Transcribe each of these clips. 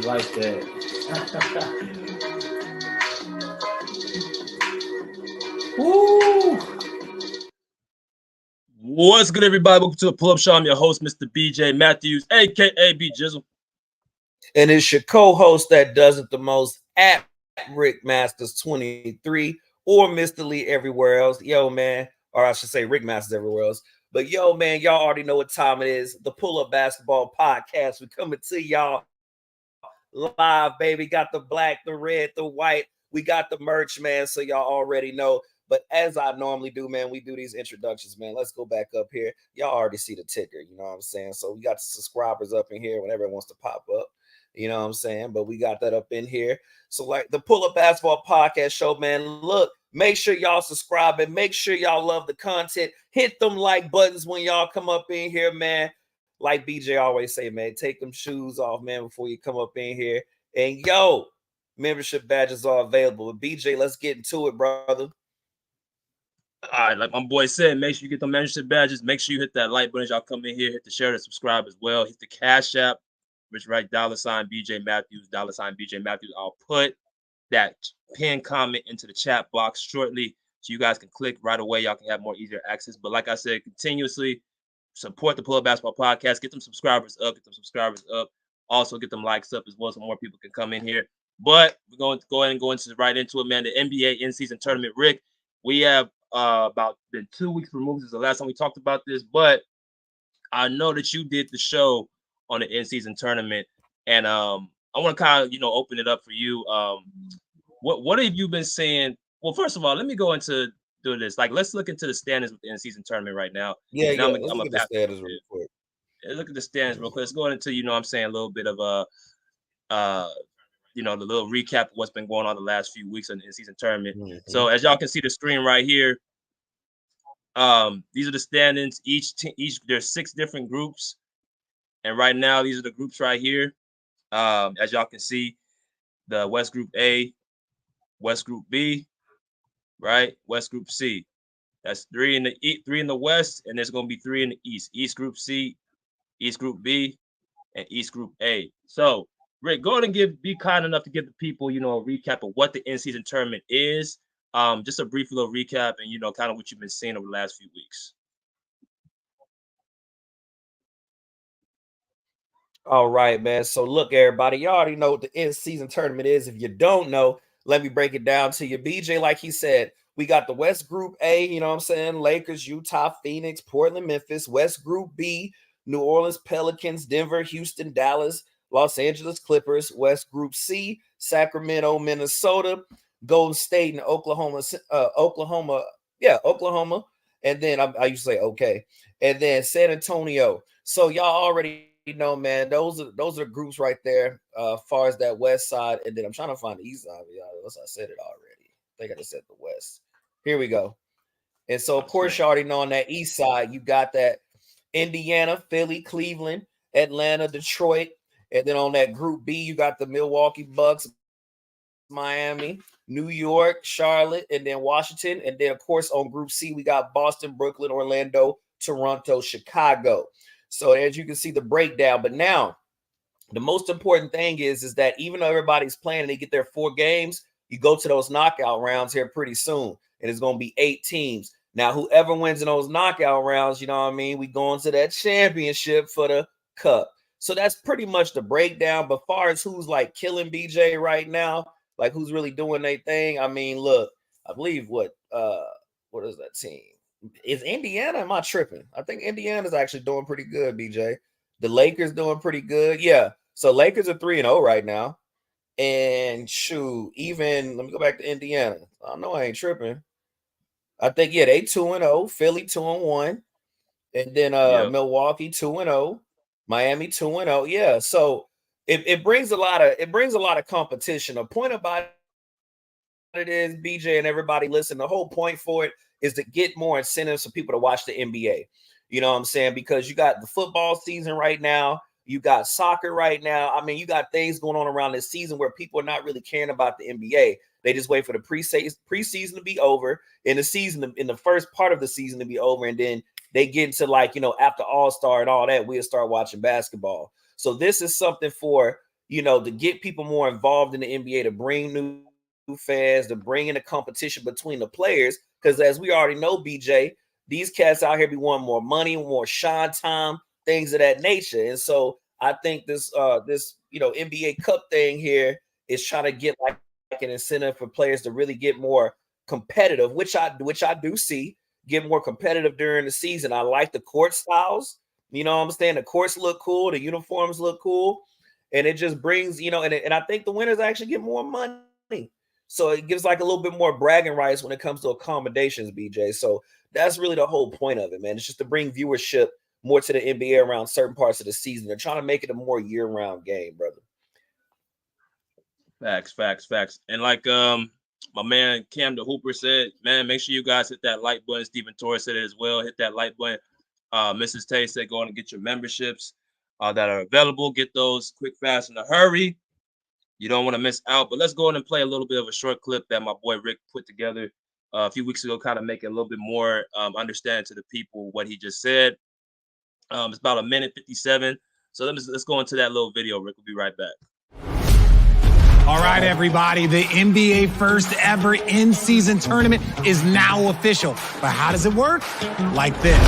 like that. Woo! What's good, everybody? Welcome to the Pull Up Show. I'm your host, Mr. BJ Matthews, aka B Jizzle. And it's your co-host that does it the most at Rick Masters 23 or Mr. Lee everywhere else. Yo, man, or I should say Rick Masters everywhere else. But yo, man, y'all already know what time it is. The Pull Up Basketball Podcast. We're coming to y'all live, baby. Got the black, the red, the white. We got the merch, man. So y'all already know. But as I normally do, man, we do these introductions, man. Let's go back up here. Y'all already see the ticker, you know what I'm saying? So we got the subscribers up in here whenever it wants to pop up. You know what I'm saying? But we got that up in here. So, like the Pull Up Basketball Podcast show, man, look, make sure y'all subscribe and make sure y'all love the content. Hit them like buttons when y'all come up in here, man. Like BJ always say, man, take them shoes off, man, before you come up in here. And yo, membership badges are available. But BJ, let's get into it, brother. All right, like my boy said, make sure you get the membership badges. Make sure you hit that like button as y'all come in here. Hit the share, the subscribe as well. Hit the Cash App, which right $ BJ Matthews, $ BJ Matthews. I'll put that pinned comment into the chat box shortly, so you guys can click right away. Y'all can have more easier access. But like I said, continuously support the Pull Up Basketball Podcast. Get them subscribers up. Also get them likes up as well, so more people can come in here. But we're going to go ahead and go right into it, man. The NBA in-season tournament, Rick. We have about been 2 weeks removed since the last time we talked about this, but I know that you did the show on the in-season tournament, and I want to kind of open it up for you. What have you been saying? Well, first of all, let me go into do this. Like, let's look into the standings with the in-season tournament right now. Yeah, I'm let's look at the standings real quick. Look at the standings real quick. Let's go into I'm saying a little bit of the little recap of what's been going on the last few weeks in the in-season tournament. Mm-hmm. So as y'all can see the screen right here, these are the standings. Each there's 6 different groups, and right now these are the groups right here. As y'all can see, the West Group A, West Group B, right? West Group C. That's 3 in the West, and there's gonna be 3 in the East. East Group C, East Group B, and East Group A. So, Rick, go ahead and be kind enough to give the people, a recap of what the in-season tournament is. Just a brief little recap, and kind of what you've been seeing over the last few weeks. All right, man. So look, everybody, you already know what the in-season tournament is. If you don't know, let me break it down to you. BJ, like he said, we got the West Group A, you know what I'm saying? Lakers, Utah, Phoenix, Portland, Memphis. West Group B, New Orleans Pelicans, Denver, Houston, Dallas, Los Angeles Clippers. West Group C, Sacramento, Minnesota, Golden State, and Oklahoma. Oklahoma. And then I used to say okay. And then San Antonio. So y'all already know, man, those are groups right there, far as that west side. And then I'm trying to find the east side. Unless I said it already. I think I just said the west. Here we go. And so, of course, you already know on that east side, you got that Indiana, Philly, Cleveland, Atlanta, Detroit. And then on that group B, you got the Milwaukee Bucks, Miami, New York, Charlotte, and then Washington. And then, of course, on group C, we got Boston, Brooklyn, Orlando, Toronto, Chicago. So as you can see the breakdown, but now the most important thing is that even though everybody's playing and they get their 4 games, you go to those knockout rounds here pretty soon, and it's going to be 8 teams. Now, whoever wins in those knockout rounds, you know what I mean, we go into that championship for the cup. So that's pretty much the breakdown. But far as who's like killing BJ right now, like who's really doing their thing, I mean, look, I believe what is that team? Is Indiana? Am I tripping? I think Indiana's actually doing pretty good, BJ. The Lakers doing pretty good. Yeah. So Lakers are 3-0 right now. And shoot, even let me go back to Indiana. I know I ain't tripping. I think, yeah, they 2-0, Philly 2-1, and then Milwaukee 2-0, Miami 2-0. Yeah. So it brings a lot of competition. The point about it is, BJ and everybody listen, the whole point for it is to get more incentives for people to watch the NBA. You know what I'm saying? Because you got the football season right now. You got soccer right now. I mean, you got things going on around this season where people are not really caring about the NBA. They just wait for the preseason to be over, in the first part of the season to be over, and then they get into after All-Star and all that, we'll start watching basketball. So this is something for you know, to get people more involved in the NBA, to bring new fans, to bring in a competition between the players. Because as we already know, BJ, these cats out here be wanting more money, more shine time, things of that nature. And so I think this you know, NBA Cup thing here is trying to get like an incentive for players to really get more competitive, which I do see, get more competitive during the season. I like the court styles. You know what I'm saying? The courts look cool, the uniforms look cool, and it just brings, you know, and I think the winners actually get more money. So it gives like a little bit more bragging rights when it comes to accommodations, BJ. So that's really the whole point of it, man. It's just to bring viewership more to the NBA around certain parts of the season. They're trying to make it a more year-round game, brother. Facts. And like my man Cam the Hooper said, man, make sure you guys hit that like button. Stephen Torres said it as well. Hit that like button. Mrs. Tay said go on and get your memberships that are available. Get those quick, fast, in a hurry. You don't want to miss out. But let's go on and play a little bit of a short clip that my boy Rick put together a few weeks ago, kind of make it a little bit more understanding to the people what he just said. It's about 1:57. So let's go into that little video. Rick will be right back. All right, everybody, the NBA first ever in-season tournament is now official. But how does it work? Like this.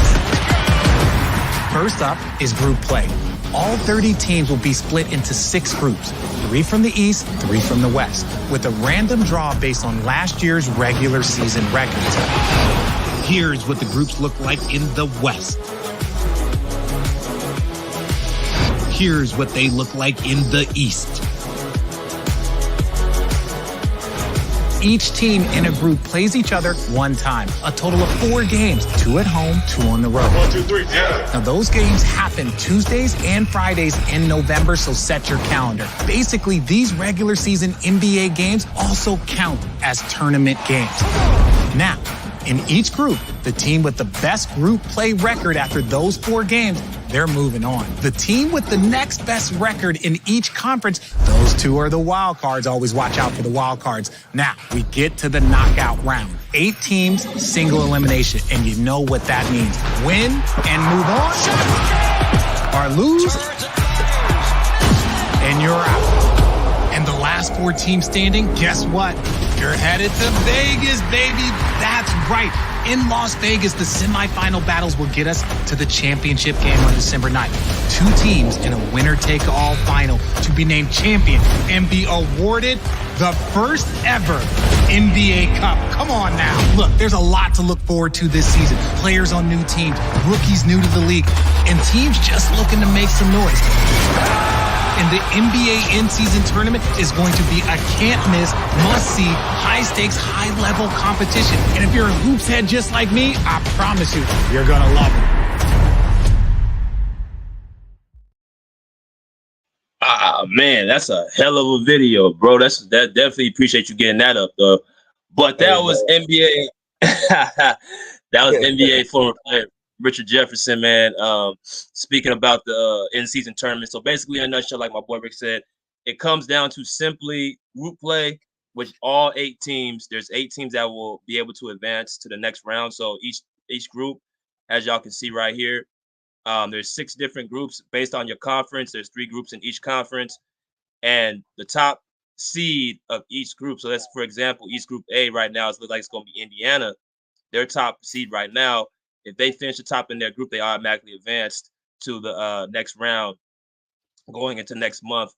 First up is group play. All 30 teams will be split into 6 groups, 3 from the East, 3 from the West, with a random draw based on last year's regular season records. Here's what the groups look like in the West. Here's what they look like in the East. Each team in a group plays each other one time. A total of 4 games, 2 at home, 2 on the road. 1, 2, 3, yeah. Now those games happen Tuesdays and Fridays in November, so set your calendar. Basically, these regular season NBA games also count as tournament games. Now, in each group, the team with the best group play record after those 4 games, they're moving on. The team with the next best record in each conference, those 2 are the wild cards. Always watch out for the wild cards. Now, we get to the knockout round. 8 teams, single elimination. And you know what that means. Win and move on, or lose, and you're out. And the last 4 teams standing, guess what? You're headed to Vegas, baby. That's right. In Las Vegas, the semifinal battles will get us to the championship game on December 9th. 2 teams in a winner-take-all final to be named champion and be awarded the first ever NBA Cup. Come on now. Look, there's a lot to look forward to this season. Players on new teams, rookies new to the league, and teams just looking to make some noise. And the NBA in-season tournament is going to be a can't-miss, must-see, high-stakes, high-level competition. And if you're a hoops head just like me, I promise you, you're going to love it. Man, that's a hell of a video, bro. That definitely appreciate you getting that up, though. But that was NBA. That was NBA former player Richard Jefferson, man. Speaking about the in-season tournament. So basically, in a nutshell, like my boy Rick said, it comes down to simply group play, which all 8 teams. There's 8 teams that will be able to advance to the next round. So each group, as y'all can see right here, there's 6 different groups based on your conference. There's 3 groups in each conference, and the top seed of each group. So that's, for example, each group A right now, it looks like it's going to be Indiana. Their top seed right now. If they finish the top in their group, they automatically advanced to the next round going into next month.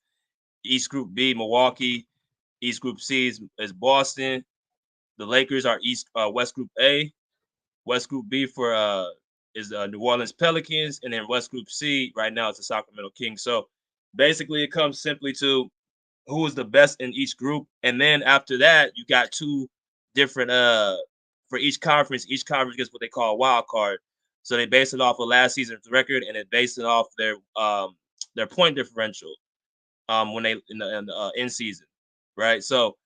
East Group B, Milwaukee. East Group C is Boston. The Lakers are West Group A. West Group B is New Orleans Pelicans. And then West Group C right now is the Sacramento Kings. So basically it comes simply to who is the best in each group. And then after that, you got 2 different for each conference gets what they call a wild card. So they base it off of last season's record, and it based it off their point differential when they in the in season, right? So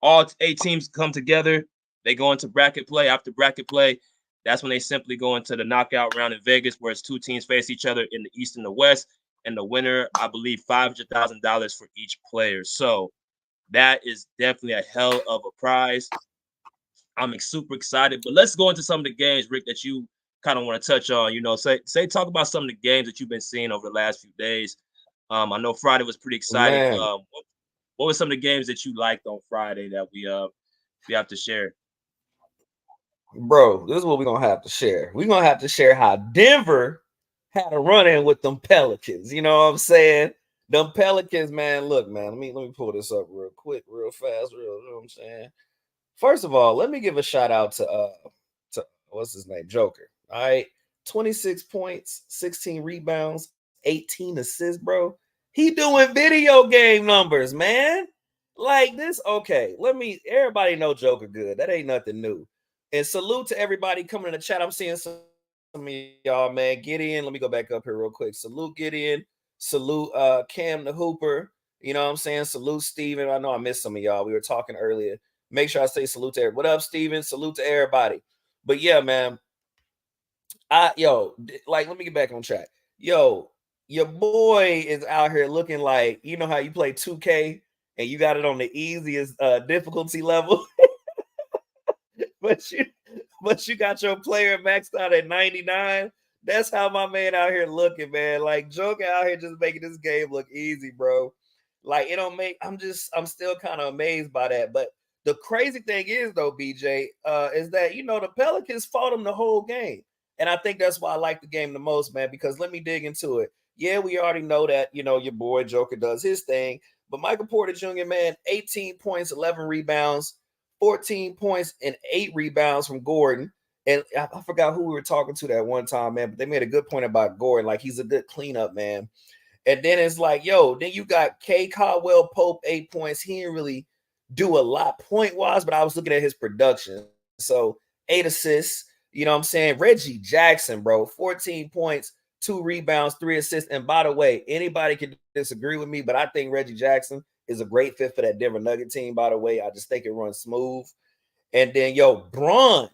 all 8 teams come together. They go into bracket play. After bracket play, that's when they simply go into the knockout round in Vegas, where it's 2 teams face each other in the East and the West, and the winner, I believe, $500,000 for each player. So that is definitely a hell of a prize. I'm super excited, but let's go into some of the games, Rick, that you kind of want to touch on. You know, talk about some of the games that you've been seeing over the last few days. I know Friday was pretty exciting. Man, What were some of the games that you liked on Friday that we have to share? bro, this is what we're gonna have to share. We're gonna have to share how Denver had a run-in with them Pelicans. You know what I'm saying? Them Pelicans, man. Look, man, let me pull this up real quick, real fast, you know what I'm saying? First of all, let me give a shout out to what's his name? Joker. All right. 26 points, 16 rebounds, 18 assists, bro. He doing video game numbers, man. Like this, okay. Everybody know Joker good. That ain't nothing new. And salute to everybody coming in the chat. I'm seeing some of y'all, man. Get in. Let me go back up here real quick. Salute, get in. Salute Cam the Hooper. You know what I'm saying? Salute Steven. I know I missed some of y'all. We were talking earlier. Make sure I say salute to everybody. What up, Steven? Salute to everybody. But yeah, man. Let me get back on track. Yo, your boy is out here looking like, you know how you play 2K and you got it on the easiest difficulty level. but you got your player maxed out at 99. That's how my man out here looking, man. Like Joker out here just making this game look easy, bro. Like it don't make. I'm still kind of amazed by that. But the crazy thing is though, BJ, is that the Pelicans fought them the whole game, and I think that's why I like the game the most, man. Because let me dig into it. Yeah, we already know that your boy Joker does his thing, but Michael Porter Jr., man, 18 points, 11 rebounds. 14 points and 8 rebounds from Gordon. And I forgot who we were talking to that one time, man, but they made a good point about Gordon. Like, he's a good cleanup, man. And then it's like, then you got K. Caldwell Pope, 8 points. He didn't really do a lot point-wise, but I was looking at his production. So 8 assists, you know what I'm saying? Reggie Jackson, bro, 14 points, 2 rebounds, 3 assists. And by the way, anybody can disagree with me, but I think Reggie Jackson is a great fit for that Denver Nugget team, by the way. I just think it runs smooth. And then, Bron,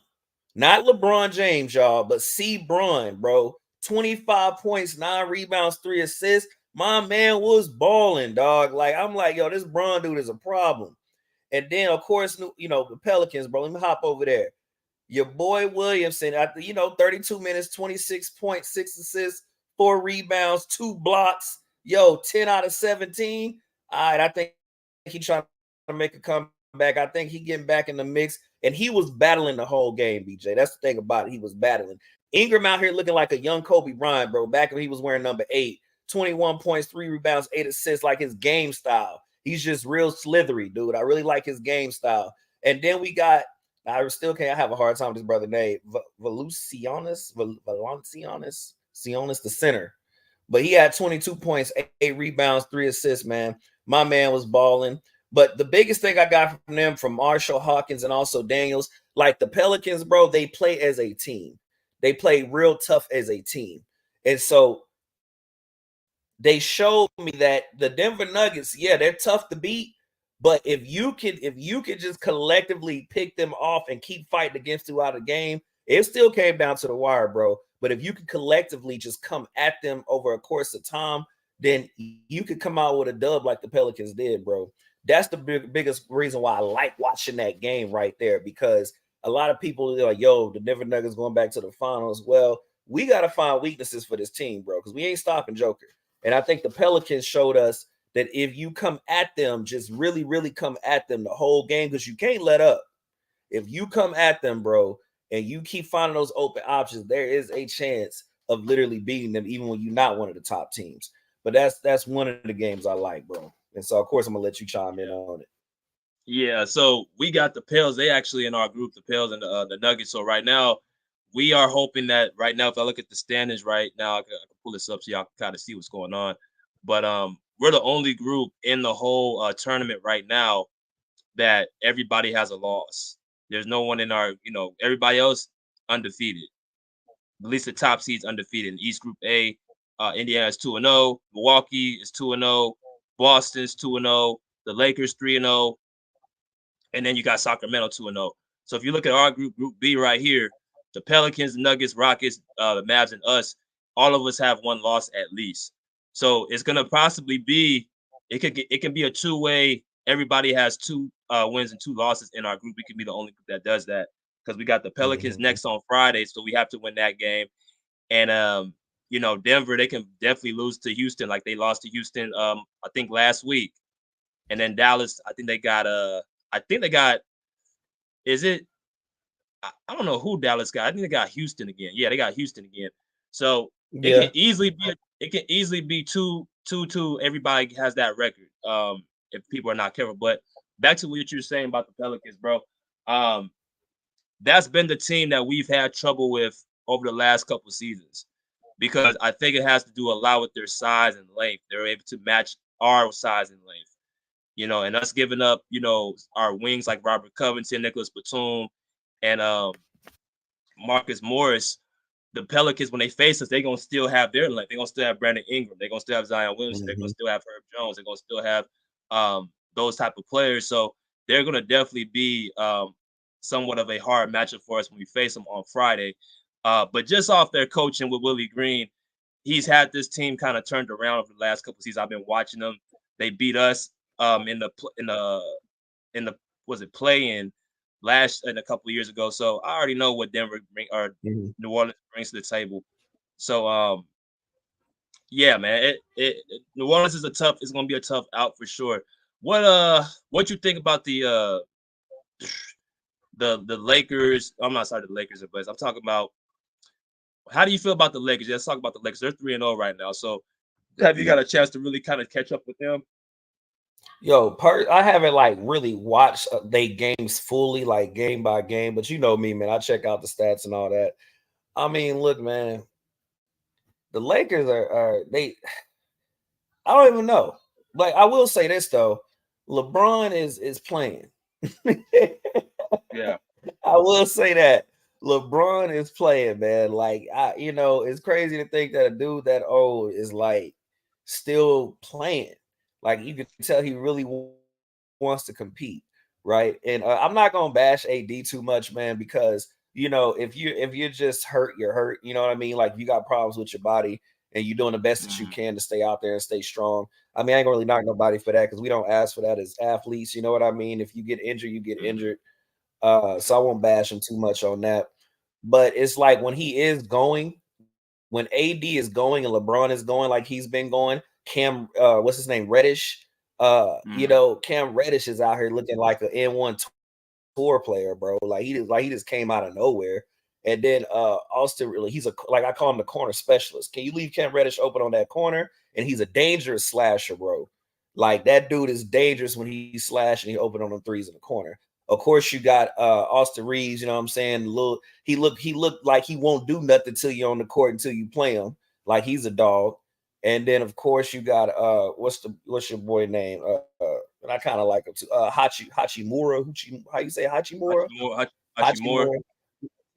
not LeBron James, y'all, but C. Bron, bro. 25 points, 9 rebounds, 3 assists. My man was balling, dog. Like, I'm like, this Bron dude is a problem. And then, of course, the Pelicans, bro. Let me hop over there. Your boy Williamson, after 32 minutes, 26 points, 6 assists, 4 rebounds, 2 blocks. 10 out of 17. All right, I think he's trying to make a comeback. I think he getting back in the mix. And he was battling the whole game, BJ. That's the thing about it. He was battling. Ingram out here looking like a young Kobe Bryant, bro. Back when he was wearing number 8. 21 points, 3 rebounds, 8 assists, like his game style. He's just real slithery, dude. I really like his game style. And then we got, I still can't have a hard time with his brother name, Valanciunas, the center. But he had 22 points, 8 rebounds, 3 assists, man. My man was balling. But the biggest thing I got from them, from Marshall Hawkins and also Daniels, like the Pelicans, bro, they play as a team. They play real tough as a team. And so they showed me that the Denver Nuggets, yeah, they're tough to beat. But if you could just collectively pick them off and keep fighting against throughout the game, it still came down to the wire, bro. But if you could collectively just come at them over a course of time, then you could come out with a dub like the Pelicans did, bro. That's the biggest reason why I like watching that game right there, because a lot of people are like, the Denver Nuggets going back to the finals. Well, we got to find weaknesses for this team, bro, because we ain't stopping Joker. And I think the Pelicans showed us that if you come at them, just really, really come at them the whole game, because you can't let up. If you come at them, bro, and you keep finding those open options, there is a chance of literally beating them, even when you're not one of the top teams. But that's one of the games I like, bro. And so, of course, I'm going to let you chime in on it. Yeah, so we got the Pels. They actually in our group, the Pels and the Nuggets. So right now, we are hoping that right now, if I look at the standings right now, I can pull this up so y'all can kind of see what's going on. But we're the only group in the whole tournament right now that everybody has a loss. There's no one in our, everybody else undefeated. At least the top seeds undefeated. In East Group A, Indiana is 2-0. Milwaukee is 2-0. Boston's 2-0. The Lakers 3-0. And then you got Sacramento 2-0. So if you look at our group, Group B right here, the Pelicans, the Nuggets, Rockets, the Mavs, and us, all of us have one loss at least. So it's gonna possibly be, it can be a two-way. Everybody has 2 wins and 2 losses in our group. We can be the only group that does that, because we got the Pelicans next on Friday, so we have to win that game. And Denver, they can definitely lose to Houston, like they lost to Houston, I think last week. And then Dallas, I think they got is it? I don't know who Dallas got. I think they got Houston again. Yeah, they got Houston again. So it Yeah. can easily be 2-2. Everybody has that record. If people are not careful. But back to what you were saying about the Pelicans, bro. That's been the team that we've had trouble with over the last couple seasons, because I think it has to do a lot with their size and length. They're able to match our size and length, and us giving up, our wings like Robert Covington, Nicholas Batum, and Marcus Morris. The Pelicans, when they face us, they're going to still have their length. They're going to still have Brandon Ingram. They're going to still have Zion Williamson. They're going to still have Herb Jones. They're going to still have those type of players. So they're going to definitely be somewhat of a hard matchup for us when we face them on Friday. But just off their coaching with Willie Green, he's had this team kind of turned around over the last couple of seasons. I've been watching them. They beat us in the play-in a couple of years ago. So I already know what Denver New Orleans brings to the table. So yeah, man, New Orleans is it's going to be a tough out for sure. What you think about the Lakers? I'm not sorry, the Lakers, but I'm talking about, how do you feel about the Lakers? Let's talk about the Lakers. They're 3-0 right now. So have you got a chance to really kind of catch up with them? Yo, I haven't really watched they games fully, like game by game, but you know me, man. I check out the stats and all that. I mean, look, man, the Lakers are I don't even know. Like, I will say this though, LeBron is playing. Yeah, I will say that LeBron is playing, man. Like, it's crazy to think that a dude that old is like still playing. Like, you can tell he really wants to compete, right? And I'm not gonna bash AD too much, man, because if you're just hurt, you're hurt. You know what I mean? Like, you got problems with your body, and you're doing the best that you can to stay out there and stay strong. I mean, I ain't gonna really knock nobody for that, because we don't ask for that as athletes. You know what I mean? If you get injured, you get injured. So I won't bash him too much on that. But it's like, when AD is going and LeBron is going like he's been going, Cam, what's his name, Reddish? Cam Reddish is out here looking like an N1 tour player, bro. Like, he just came out of nowhere. And then Austin, really, he's I call him the corner specialist. Can you leave Cam Reddish open on that corner? And he's a dangerous slasher, bro. Like, that dude is dangerous when he slash and he open on them threes in the corner. Of course, you got Austin Reeves, you know what I'm saying? He looked like he won't do nothing to you on the court until you play him. Like, he's a dog. And then, of course, you got what's your boy name? And I kind of like him too. Hachimura. How you say Hachimura? Hachimura.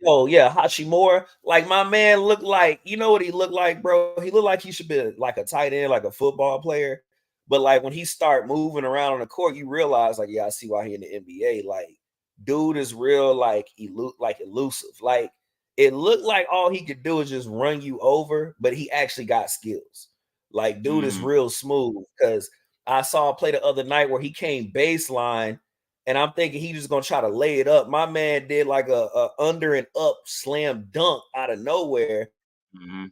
Oh yeah, Hachimura. Like, my man looked like, you know what he looked like, bro? He looked like he should be like a tight end, like a football player. But like, when he start moving around on the court, you realize, like, yeah, I see why he in the NBA. Like, dude is real, like, elusive. Like, it looked like all he could do is just run you over, but he actually got skills. Like, dude is real smooth, because I saw a play the other night where he came baseline, and I'm thinking he just gonna try to lay it up. My man did like a under and up slam dunk out of nowhere, and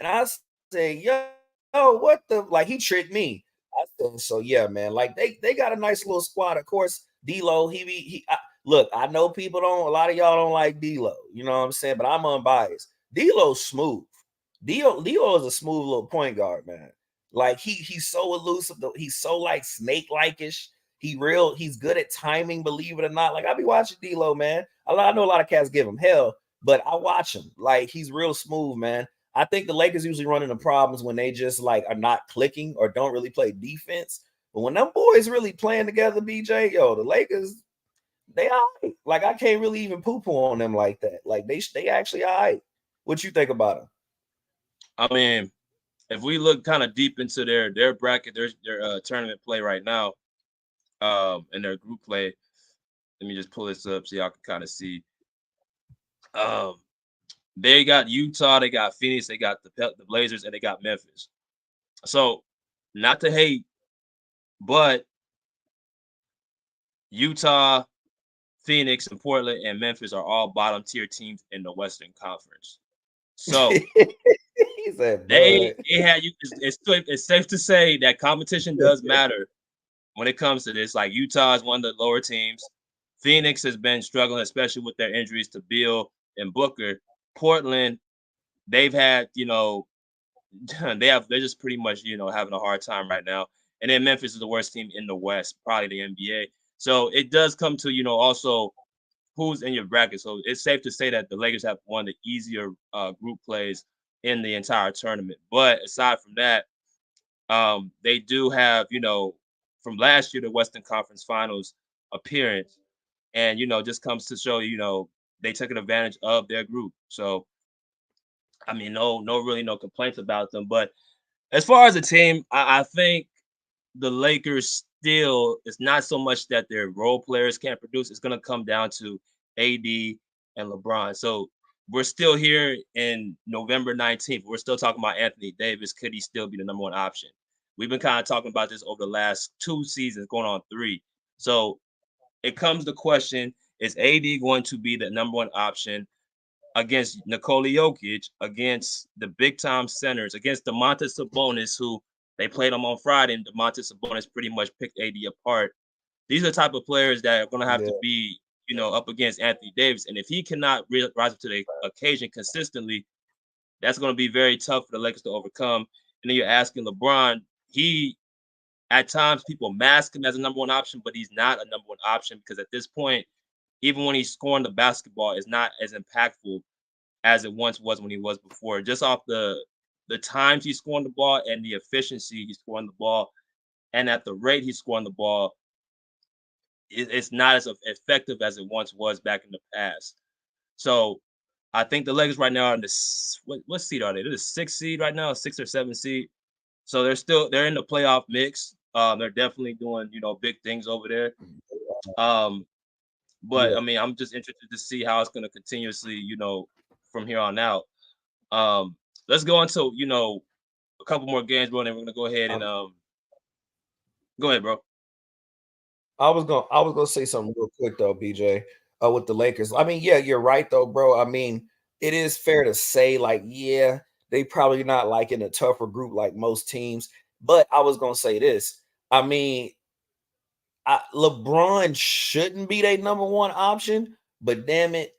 I said, yo, what the, like, he tricked me. I said, so yeah, man. Like, they got a nice little squad. Of course, D'Lo, look, I know a lot of y'all don't like D'Lo, you know what I'm saying, but I'm unbiased. D'Lo's smooth. D'Lo is a smooth little point guard, man. Like, he's so elusive, he's so like snake-like-ish. He's good at timing, believe it or not. Like, I be watching D'Lo, man. I know a lot of cats give him hell, but I watch him. Like, he's real smooth, man. I think the Lakers usually run into problems when they just like are not clicking or don't really play defense. But when them boys really playing together, BJ, the Lakers, they all right. Like, I can't really even poo-poo on them like that. Like, they actually all right. What you think about them? I mean, if we look kind of deep into their bracket, their tournament play right now, and their group play, let me just pull this up so y'all can kind of see. They got Utah, they got Phoenix, they got the Blazers, and they got Memphis. So, not to hate, but Utah, Phoenix, and Portland, and Memphis are all bottom tier teams in the Western Conference. So, He said, They "Bud." had you. It's safe to say that competition does matter when it comes to this. Like Utah is one of the lower teams. Phoenix has been struggling, especially with their injuries to Beal and Booker. Portland, they've had, they're just pretty much, having a hard time right now. And then Memphis is the worst team in the West, probably the NBA. So it does come to, also who's in your bracket. So it's safe to say that the Lakers have one of the easier group plays in the entire tournament. But aside from that, they do have, from last year, the Western Conference Finals appearance. And, just comes to show, they took an advantage of their group. So, I mean, no complaints about them. But as far as the team, I think the Lakers still, it's not so much that their role players can't produce. It's going to come down to AD and LeBron. So we're still here in November 19th. We're still talking about Anthony Davis. Could he still be the number one option? We've been kind of talking about this over the last 2 seasons, going on 3. So it comes to question, is AD going to be the number one option against Nikola Jokic, against the big-time centers, against Domantas Sabonis, who they played him on Friday, and Domantas Sabonis pretty much picked AD apart. These are the type of players that are going to have to be, up against Anthony Davis. And if he cannot rise up to the occasion consistently, that's going to be very tough for the Lakers to overcome. And then you're asking LeBron, at times people mask him as a number one option, but he's not a number one option because at this point, even when he's scoring the basketball, it's not as impactful as it once was when he was before. Just off the times he's scoring the ball and the efficiency he's scoring the ball, and at the rate he's scoring the ball, it's not as effective as it once was back in the past. So I think the Lakers right now are in the what seed are they? They're the 6th seed right now, 6th or 7th seed. So they're in the playoff mix. They're definitely doing big things over there. But I mean, I'm just interested to see how it's going to continuously from here on out. Let's go into a couple more games, bro, and then we're gonna go ahead and go ahead, bro. I was gonna say something real quick though, BJ, with the Lakers. I mean, yeah, you're right though, bro. I mean, it is fair to say, like, yeah, they probably not like in a tougher group like most teams. But I was gonna say this. I mean, LeBron shouldn't be their number one option, but damn it,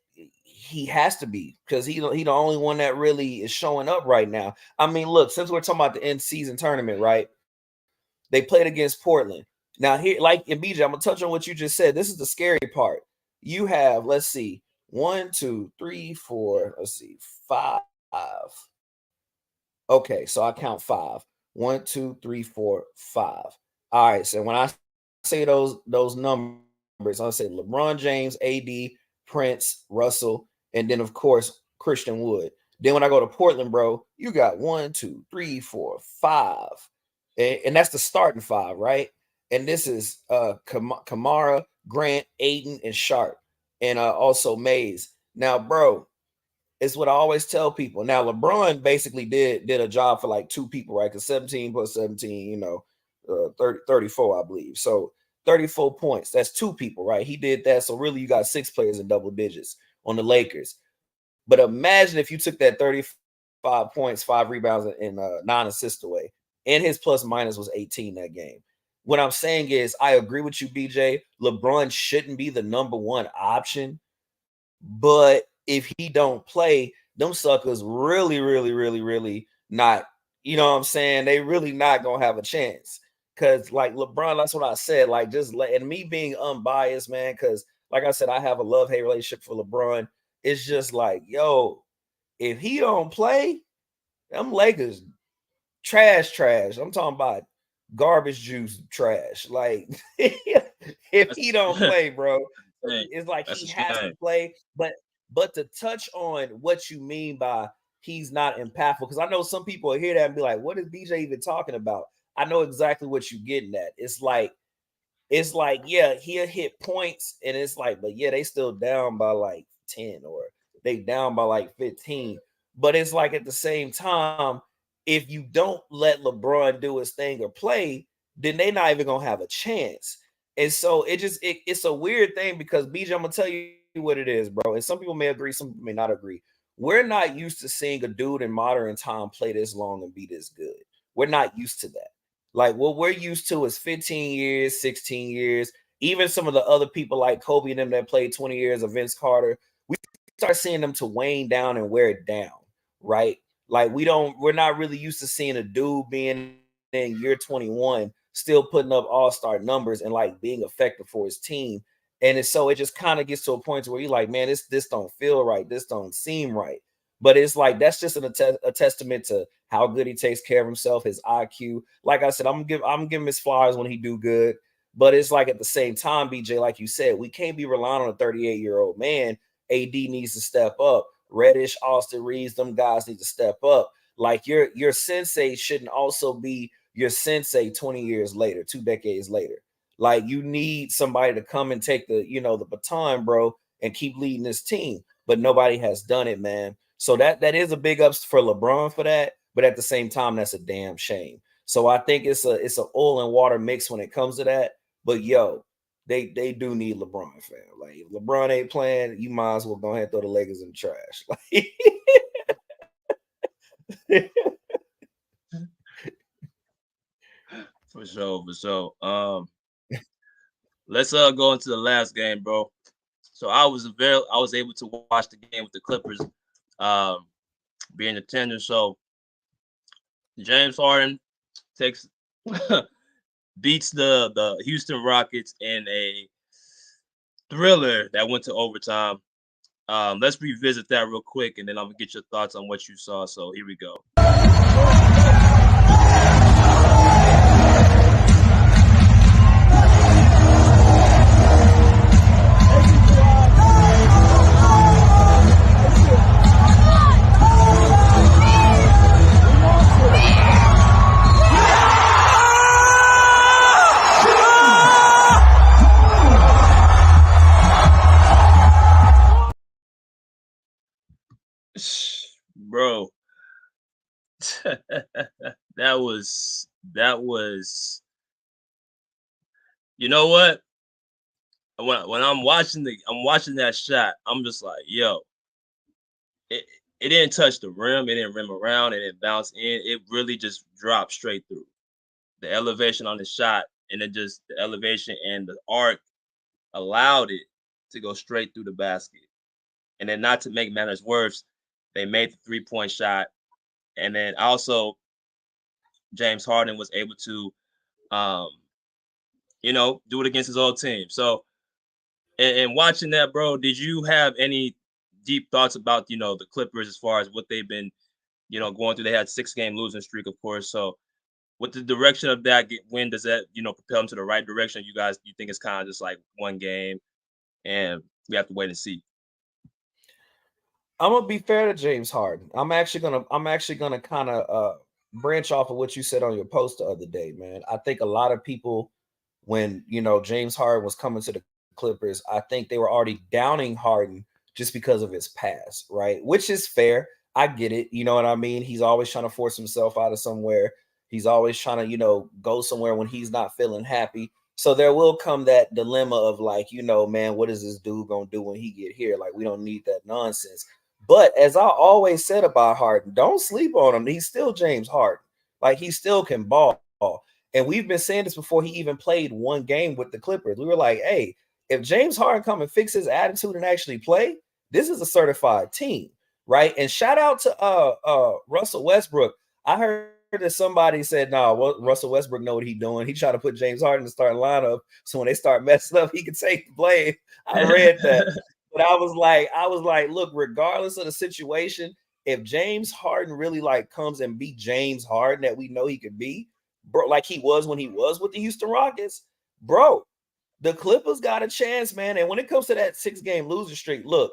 he has to be because he the only one that really is showing up right now. I mean, look, since we're talking about the end season tournament, right? They played against Portland. Now, here, like in BJ, I'm gonna touch on what you just said. This is the scary part. You have, let's see, 1, 2, 3, 4, let's see, 5. Okay, so I count 5. 1, 2, 3, 4, 5. All right, so when I say those numbers, I'll say LeBron James, AD, Prince, Russell, and then of course Christian Wood. Then when I go to Portland, bro, you got 1, 2, 3, 4, 5. And that's the starting 5, right? And this is Kamara, Grant, Aiden, and Sharp, and also Mays. Now, bro, it's what I always tell people. Now, LeBron basically did a job for like 2 people, right? Because 17 plus 17, 34, I believe. So 34 points. That's 2 people, right? He did that. So really, you got 6 players in double digits on the Lakers. But imagine if you took that 35 points, 5 rebounds, and 9 assists away, and his plus minus was 18 that game. What I'm saying is, I agree with you, BJ. LeBron shouldn't be the number one option, but if he don't play, them suckers really, really, really, really not. You know what I'm saying? They really not gonna have a chance. Cause like LeBron, that's what I said. Like and me being unbiased, man. Cause like I said, I have a love-hate relationship for LeBron. It's just like, yo, if he don't play, them Lakers trash. I'm talking about garbage juice trash. Like if he don't play, bro, it's like he has to play. But to touch on what you mean by he's not impactful, because I know some people will hear that and be like, what is BJ even talking about? I know exactly what you're getting at. It's like, yeah, he'll hit points, and it's like, but yeah, they still down by like 10 or they down by like 15. But it's like at the same time, if you don't let LeBron do his thing or play, then they're not even gonna have a chance. And so it's a weird thing because BJ, I'm gonna tell you what it is, bro. And some people may agree, some people may not agree. we're not used to seeing a dude in modern time play this long and be this good. We're not used to that. Like what we're used to is 15 years, 16 years. Even some of the other people like Kobe and them that played 20 years of Vince Carter, we start seeing them to wane down and wear it down, right? Like we're not really used to seeing a dude being in year 21 still putting up all-star numbers and like being effective for his team. And so it just kind of gets to a point where you're like, man, this don't feel right. This don't seem right. But it's like that's just a testament to how good he takes care of himself, his IQ. Like I said, I'm giving him his flowers when he do good. But it's like at the same time, BJ, like you said, we can't be relying on a 38-year-old man. AD needs to step up. Reddish, Austin Reeves, them guys need to step up. Like your sensei shouldn't also be your sensei 20 years later, 2 decades later. Like you need somebody to come and take the baton, bro, and keep leading this team. But nobody has done it, man. So that is a big ups for LeBron for that. But at the same time, that's a damn shame. So I think it's a oil and water mix when it comes to that. But yo, they do need LeBron, fam. Like if LeBron ain't playing, you might as well go ahead and throw the Lakers in the trash. Like For sure. Let's go into the last game, bro. So I was able to watch the game with the Clippers, being attendant. So James Harden takes beats the Houston Rockets in a thriller that went to overtime. Let's revisit that real quick, and then I'm gonna get your thoughts on what you saw. So here we go. Bro, that was you know what? When I'm watching that shot, I'm just like, yo, it didn't touch the rim, it didn't rim around, it didn't bounce in. It really just dropped straight through. The elevation on the shot, and then just the elevation and the arc allowed it to go straight through the basket. And then, not to make matters worse, they made the 3-point shot. And then also James Harden was able to do it against his old team. So and watching that, bro, did you have any deep thoughts about the Clippers as far as what they've been going through? They had 6-game losing streak, of course. So with the direction of that win, does that propel them to the right direction? You think it's kind of just like one game and we have to wait and see? I'm gonna be fair to James Harden. I'm actually gonna kind of branch off of what you said on your post the other day, man. I think a lot of people, when James Harden was coming to the Clippers, I think they were already downing Harden just because of his past, right? Which is fair. I get it. You know what I mean? He's always trying to force himself out of somewhere. He's always trying to, go somewhere when he's not feeling happy. So there will come that dilemma of like, man, what is this dude gonna do when he get here? Like, we don't need that nonsense. But as I always said about Harden, don't sleep on him. He's still James Harden. Like, he still can ball. And we've been saying this before he even played one game with the Clippers. We were like, hey, if James Harden come and fix his attitude and actually play, this is a certified team, right? And shout out to Russell Westbrook. I heard that somebody said, no, Russell Westbrook know what he's doing. He tried to put James Harden in the starting lineup, so when they start messing up, he can take the blame. I read that. But I was like, look, regardless of the situation, if James Harden really like comes and be James Harden that we know he could be, bro, like he was when he was with the Houston Rockets, bro, the Clippers got a chance, man. And when it comes to that 6-game losing streak, look,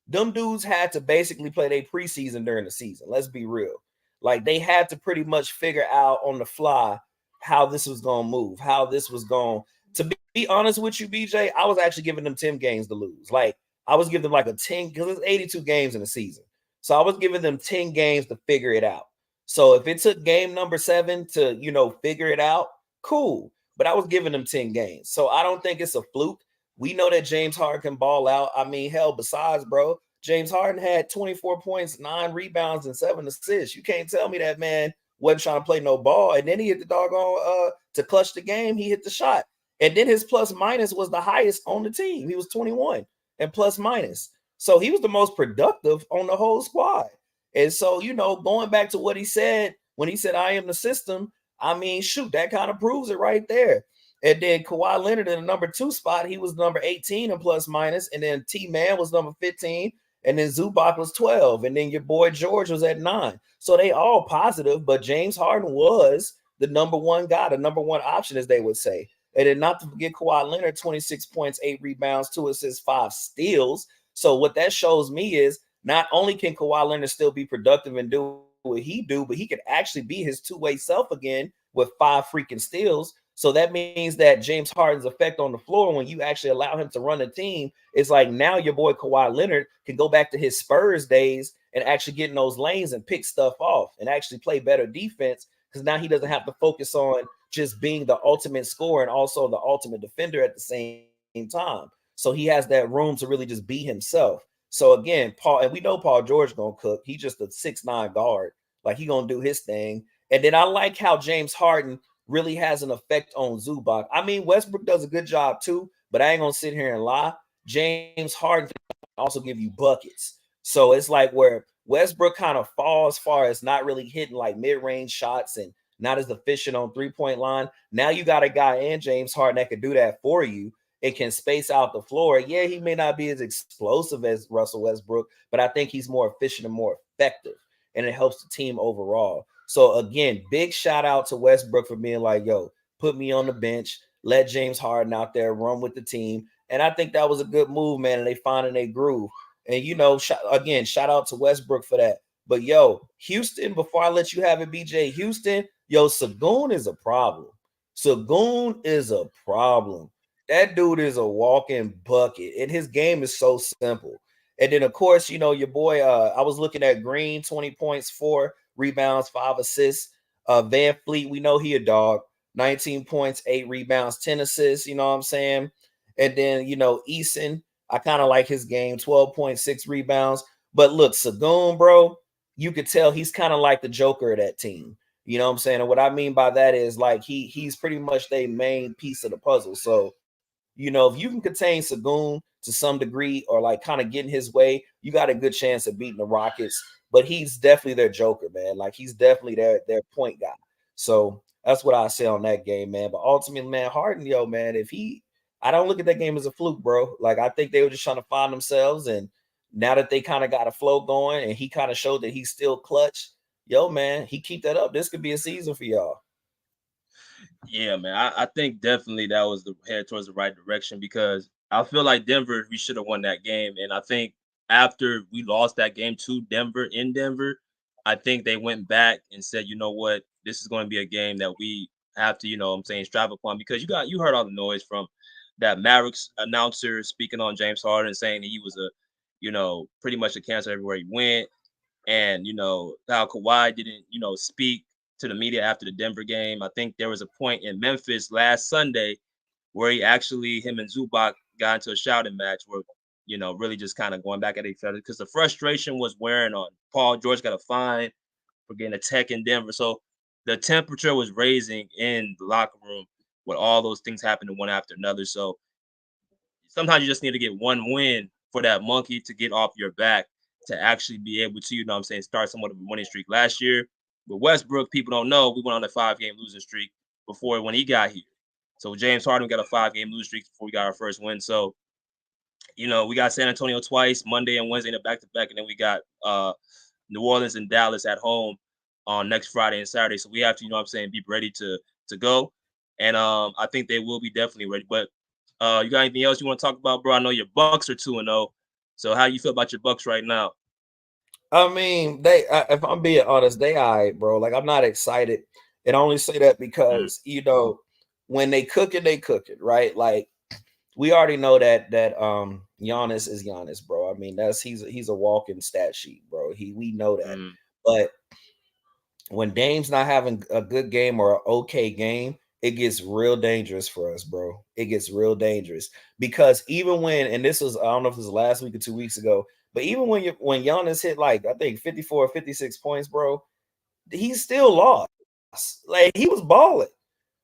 them dudes had to basically play their preseason during the season. Let's be real. Like, they had to pretty much figure out on the fly how this was going to move, how this was going to be honest with you, BJ. I was actually giving them 10 games to lose. Like, I was giving them like a 10 because it's 82 games in the season. So I was giving them 10 games to figure it out. So if it took game number 7 to, figure it out, cool. But I was giving them 10 games. So I don't think it's a fluke. We know that James Harden can ball out. I mean, hell, besides, bro, James Harden had 24 points, 9 rebounds, and 7 assists. You can't tell me that man wasn't trying to play no ball. And then he hit the doggone to clutch the game. He hit the shot. And then his plus minus was the highest on the team. He was 21 and plus minus. So he was the most productive on the whole squad. And so, going back to what he said when he said, I am the system, I mean, shoot, that kind of proves it right there. And then Kawhi Leonard in the number 2 spot, he was number 18 in plus minus. And then T-Man was number 15. And then Zubac was 12. And then your boy George was at 9. So they all positive, but James Harden was the number 1 guy, the number 1 option, as they would say. And then not to forget Kawhi Leonard, 26 points, 8 rebounds, 2 assists, 5 steals. So what that shows me is not only can Kawhi Leonard still be productive and do what he do, but he could actually be his two-way self again with 5 freaking steals. So that means that James Harden's effect on the floor, when you actually allow him to run a team, is like now your boy Kawhi Leonard can go back to his Spurs days and actually get in those lanes and pick stuff off and actually play better defense, because now he doesn't have to focus on just being the ultimate scorer and also the ultimate defender at the same time. So he has that room to really just be himself. So again, Paul, and we know Paul George gonna cook. He's just a 6'9" guard. Like, he gonna do his thing. And then I like how James Harden really has an effect on Zubac. I mean, Westbrook does a good job too, but I ain't gonna sit here and lie. James Harden can also give you buckets. So it's like where Westbrook kind of falls as far as not really hitting like mid-range shots and not as efficient on three-point line. Now you got a guy in James Harden that can do that for you. It can space out the floor. Yeah, he may not be as explosive as Russell Westbrook, but I think he's more efficient and more effective, and it helps the team overall. So again, big shout out to Westbrook for being like, yo, put me on the bench, let James Harden out there run with the team. And I think that was a good move, man. And they finding a groove. And, shout out to Westbrook for that. But, yo, Houston, before I let you have it, BJ, Houston, yo, Sengun is a problem. Sengun is a problem. That dude is a walking bucket, and his game is so simple. And then, of course, your boy, I was looking at Green, 20 points, 4 rebounds, 5 assists. Van Fleet, we know he a dog, 19 points, 8 rebounds, 10 assists, you know what I'm saying? And then, Eason, I kind of like his game, 12.6 rebounds. But look, Sengun, bro, you could tell he's kind of like the Joker of that team. You know what I'm saying? And what I mean by that is like he's pretty much the main piece of the puzzle. So, if you can contain Sengun to some degree or like kind of get in his way, you got a good chance of beating the Rockets. But he's definitely their Joker, man. Like, he's definitely their point guy. So that's what I say on that game, man. But ultimately, man, Harden, yo, man, I don't look at that game as a fluke, bro. Like, I think they were just trying to find themselves. And now that they kind of got a flow going and he kind of showed that he's still clutch, yo, man, he keep that up. This could be a season for y'all. Yeah, man. I think definitely that was the head towards the right direction, because I feel like Denver, we should have won that game. And I think after we lost that game to Denver in Denver, I think they went back and said, you know what, this is going to be a game that we have to, strive upon, because you heard all the noise from that Mavericks announcer speaking on James Harden, saying that he was pretty much a cancer everywhere he went. And, how Kawhi didn't, speak to the media after the Denver game. I think there was a point in Memphis last Sunday where him and Zubac got into a shouting match where, really just kind of going back at each other, because the frustration was wearing on. Paul George got a fine for getting a tech in Denver. So the temperature was raising in the locker room with all those things happening one after another. So sometimes you just need to get one win for that monkey to get off your back, to actually be able to, start somewhat of a winning streak. Last year with Westbrook, people don't know, we went on a 5-game losing streak before when he got here. So James Harden got a 5-game losing streak before we got our first win. So, we got San Antonio twice, Monday and Wednesday in a back-to-back, and then we got New Orleans and Dallas at home on next Friday and Saturday. So we have to, be ready to go. And I think they will be definitely ready. But you got anything else you want to talk about, bro? I know your Bucks are 2-0. So how do you feel about your Bucks right now? I mean, if I'm being honest, they all right, bro. Like, I'm not excited. And I only say that because, when they cook it, right? Like, we already know that Giannis is Giannis, bro. I mean, he's a walking stat sheet, bro. We know that. But when Dame's not having a good game or an okay game, it gets real dangerous for us, bro. It gets real dangerous because even when, and this was, I don't know if it was last week or 2 weeks ago, But even when Giannis hit like I think 54 or 56 points, bro, he still lost. Like he was balling.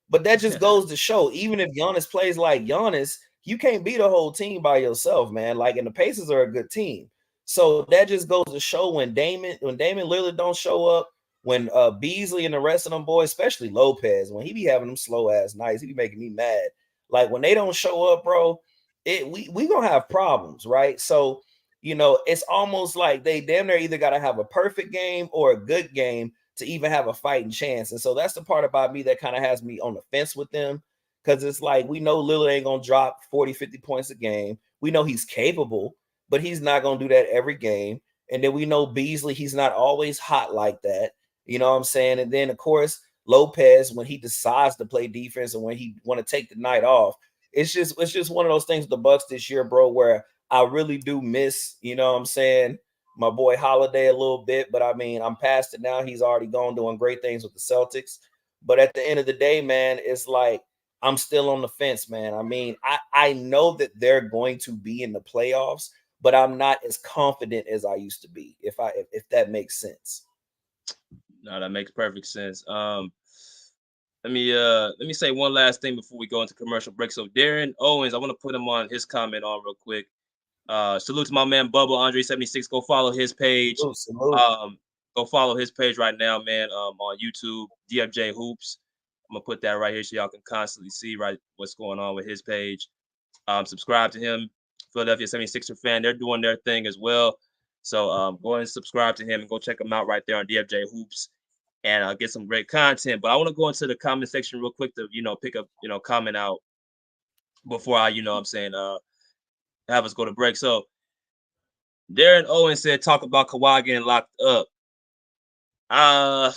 But that just goes to show, even if Giannis plays like Giannis, you can't beat a whole team by yourself, man. Like, and the Pacers are a good team. So that just goes to show when Damian Lillard don't show up, when Beasley and the rest of them boys, especially Lopez, when he be having them slow ass nights, he be making me mad. Like when they don't show up, bro, we gonna have problems, right? So, you know, it's almost like they damn near either gotta have a perfect game or a good game to even have a fighting chance. And so that's the part about me that kind of has me on the fence with them, because it's like we know Lillard ain't gonna drop 40, 50 points a game. We know he's capable, but he's not gonna do that every game. And then we know Beasley, he's not always hot like that. You know what I'm saying? And then, of course, Lopez, when he decides to play defense and when he want to take the night off, it's just one of those things with the Bucks this year, bro, where I really do miss, you know what I'm saying, my boy Holiday a little bit. But I mean, I'm past it now. He's already gone doing great things with the Celtics. But at the end of the day, man, it's like I'm still on the fence, man. I mean, I know that they're going to be in the playoffs, but I'm not as confident as I used to be, if that makes sense. No, that makes perfect sense. Let me say one last thing before we go into commercial break. So Darren Owens, I want to put him on his comment on real quick. Salute to my man Bubba Andre 76. Go follow his page. Go follow his page right now, man. On YouTube, DFJ Hoops. I'm gonna put that right here so y'all can constantly see right what's going on with his page. Subscribe to him, Philadelphia 76er fan. They're doing their thing as well. So go ahead and subscribe to him and go check him out right there on DFJ Hoops and get some great content. But I want to go into the comment section real quick to, pick up, comment out before I, have us go to break. So Darren Owen said, talk about Kawhi getting locked up. I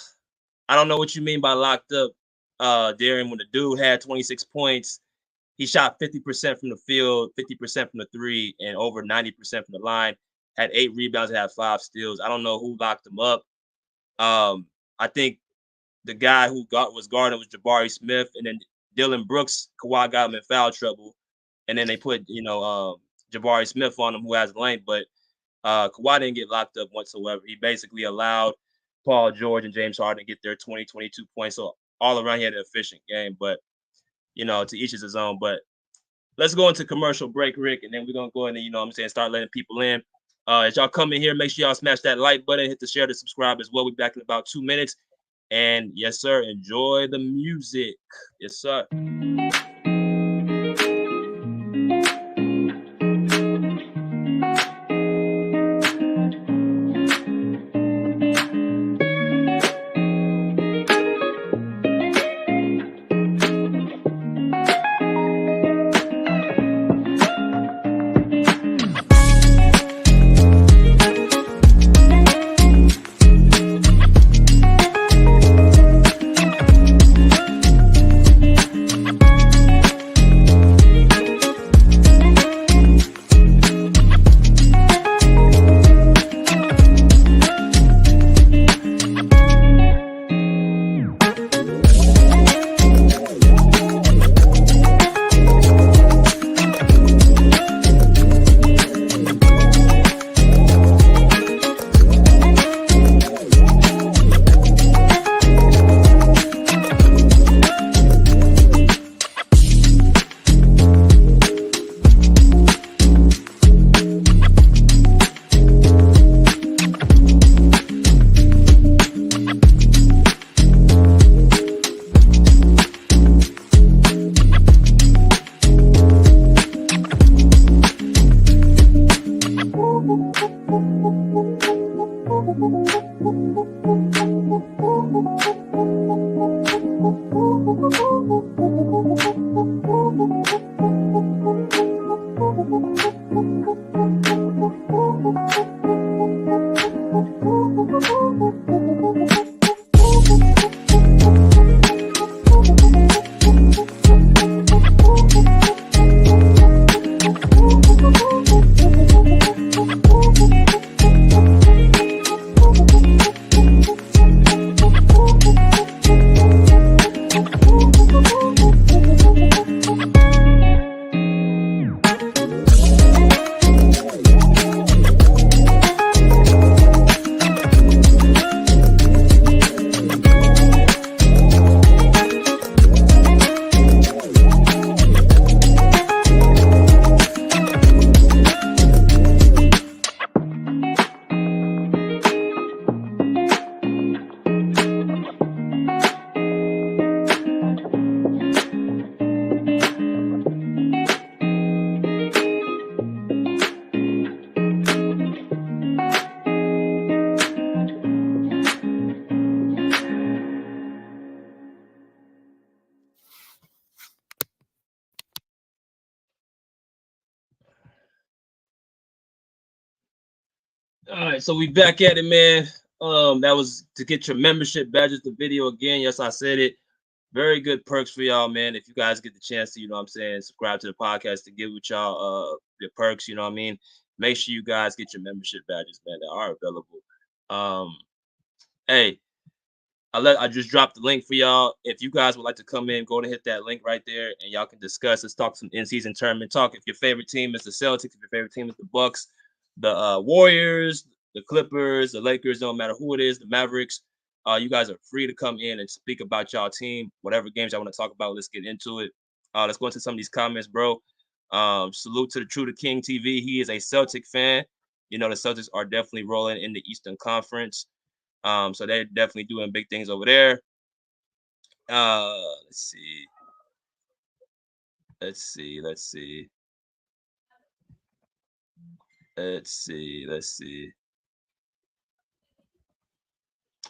don't know what you mean by locked up, Darren. When the dude had 26 points, he shot 50% from the field, 50% from the three, and over 90% from the line. Had 8 rebounds and had 5 steals. I don't know who locked him up. I think the guy who was guarding was Jabari Smith, and then Dylan Brooks. Kawhi got him in foul trouble, and then they put Jabari Smith on him, who has length. But Kawhi didn't get locked up whatsoever. He basically allowed Paul George and James Harden to get their 20, 22 points. So all around, he had an efficient game. But to each his own. But let's go into commercial break, Rick, and then we're gonna go in and start letting people in. As y'all come in here, make sure y'all smash that like button, hit the share, to subscribe as well. We'll be back in about 2 minutes. And yes, sir, enjoy the music. Yes, sir. All right, so we back at it, man. That was to get your membership badges. The video again. Yes, I said it. Very good perks for y'all, man. If you guys get the chance to, subscribe to the podcast to give with y'all your perks, make sure you guys get your membership badges, man. They are available. Hey, I just dropped the link for y'all. If you guys would like to come in, go to hit that link right there, and y'all can discuss. Let's talk some in-season tournament talk. If your favorite team is the Celtics, if your favorite team is the Bucks, the Warriors, the Clippers, the Lakers, don't matter who it is, the Mavericks, you guys are free to come in and speak about y'all team, whatever games y'all want to talk about. Let's get into it. Let's go into some of these comments, bro. Salute to the True to King TV. He is a Celtic fan. The Celtics are definitely rolling in the Eastern Conference. So they're definitely doing big things over there. Let's see.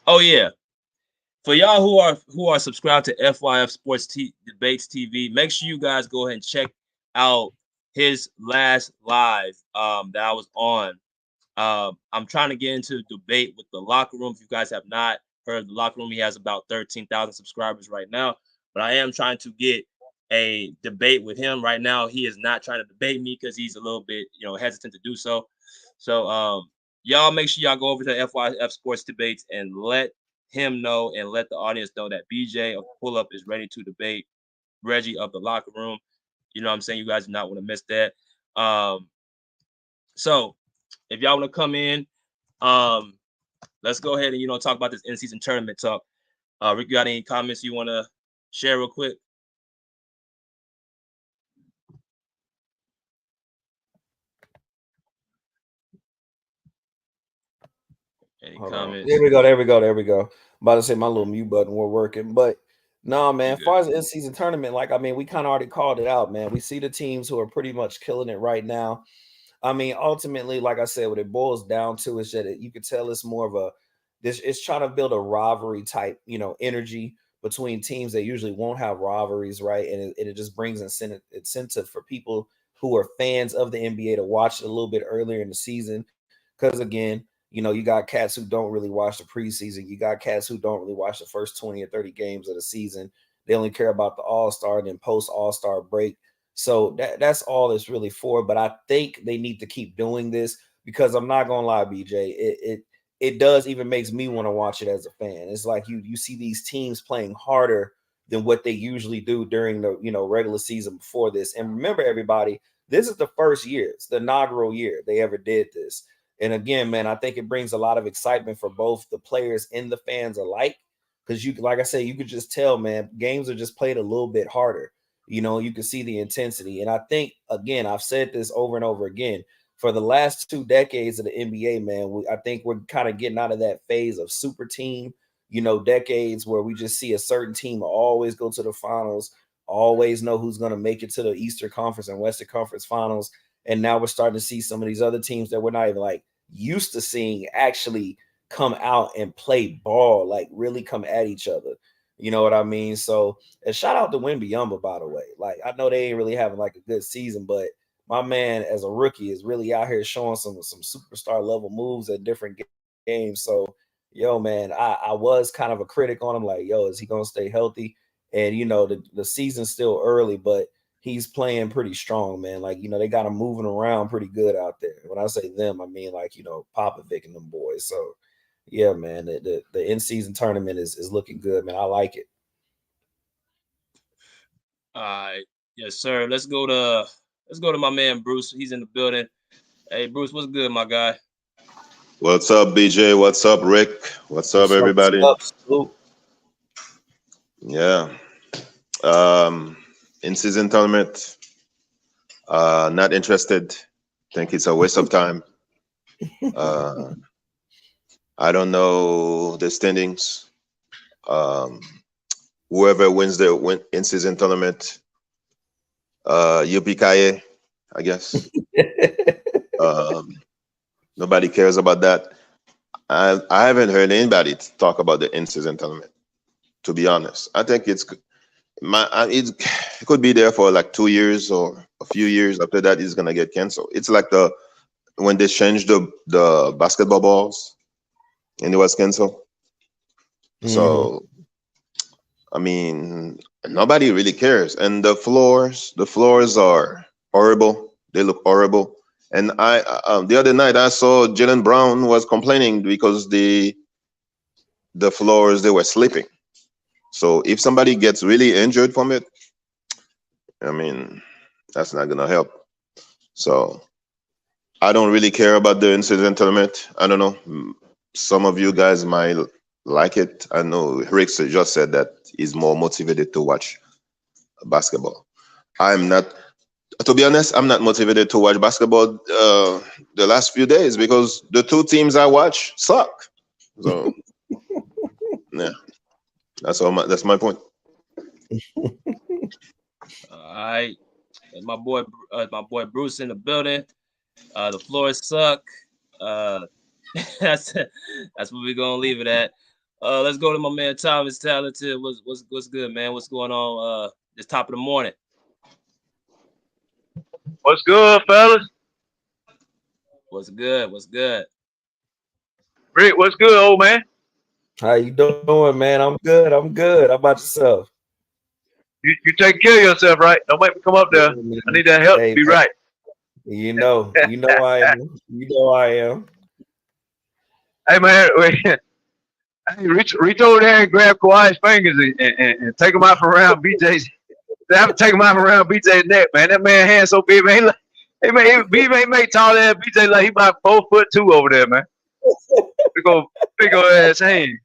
Oh yeah. For y'all who are subscribed to FYF Sports Debates TV, make sure you guys go ahead and check out his last live that I was on. I'm trying to get into debate with the Locker Room. If you guys have not heard of the Locker Room, he has about 13,000 subscribers right now. But I am trying to get a debate with him right now. He is not trying to debate me because he's a little bit, hesitant to do so. So y'all make sure y'all go over to FYF Sports Debates and let him know and let the audience know that BJ of Pull Up is ready to debate Reggie of the Locker Room. You know what I'm saying? You guys do not want to miss that. So if y'all want to come in, let's go ahead and talk about this in-season tournament talk. Rick, you got any comments you want to share real quick? Any comments? There we go. I'm about to say my little mute button we're working, but no, man. As far as the in-season tournament, we kind of already called it out, man. We see the teams who are pretty much killing it right now. Ultimately, like I said, what it boils down to is that you could tell it's more of it's trying to build a rivalry type, energy between teams that usually won't have rivalries, right? And it just brings incentive for people who are fans of the NBA to watch it a little bit earlier in the season. Because again, you got cats who don't really watch the preseason. You got cats who don't really watch the first 20 or 30 games of the season. They only care about the All-Star and then post-All-Star break. So that's all it's really for. But I think they need to keep doing this because I'm not gonna lie, BJ. It does even makes me want to watch it as a fan. It's like you see these teams playing harder than what they usually do during the regular season before this. And remember, everybody, this is the first year, it's the inaugural year they ever did this. And again, man, I think it brings a lot of excitement for both the players and the fans alike. Because like I said, you could just tell, man, games are just played a little bit harder. You can see the intensity. And I think, again, I've said this over and over again, for the last 2 decades of the NBA, man, I think we're kind of getting out of that phase of super team, decades where we just see a certain team always go to the finals, always know who's going to make it to the Eastern Conference and Western Conference finals. And now we're starting to see some of these other teams that we're not even used to seeing actually come out and play ball, really come at each other. You know what I mean? So, and shout out to Wembanyama, by the way. I know they ain't really having a good season, but my man as a rookie is really out here showing some superstar level moves at different games. So, yo, man, I was kind of a critic on him. Is he going to stay healthy? And, the season's still early, but he's playing pretty strong, man. They got him moving around pretty good out there. When I say them, I mean Popovic and them boys. So yeah, man, the in-season tournament is looking good, man. I like it. All right, yes, sir. Let's go to my man Bruce. He's in the building. Hey, Bruce, what's good, my guy? What's up, BJ? What's up, Rick? What's up, everybody? What's up? Yeah. In-season tournament. Not interested. Think it's a waste of time. I don't know the standings. Whoever wins the in-season tournament, yippee-ki-yay, I guess. Nobody cares about that. I haven't heard anybody talk about the in-season tournament, to be honest. I think it could be there for 2 years or a few years. After that, it's gonna get canceled. It's like the when they changed the basketball balls and it was canceled. So, I mean, nobody really cares. And the floors are horrible. They look horrible. And the other night I saw Jaylen Brown was complaining because the floors, they were slipping. So if somebody gets really injured from it, I mean, that's not gonna help. So I don't really care about the in-season tournament. I don't know. Some of you guys might like it. I know Rick just said that he's more motivated to watch basketball. I'm not. To be honest, I'm not motivated to watch basketball the last few days because the two teams I watch suck. So yeah, that's my point. All right, and my boy Bruce in the building. The floors suck. That's what we're gonna leave it at. Let's go to my man Thomas Talented. What's good, man? What's going on? This top of the morning. What's good, fellas? What's good? What's good? Rick, what's good, old man? How you doing, man? I'm good. How about yourself? You taking care of yourself, right? Don't make me come up there. I need that help to be right. You know I am. You know I am. Hey, man, hey, reach over there and grab Kawhi's fingers and take him out from around BJ's. Take him out from around BJ's neck, man. That man hand so big, man. BJ make taller than BJ, like he about 4'2" over there, man. Big old ass hand.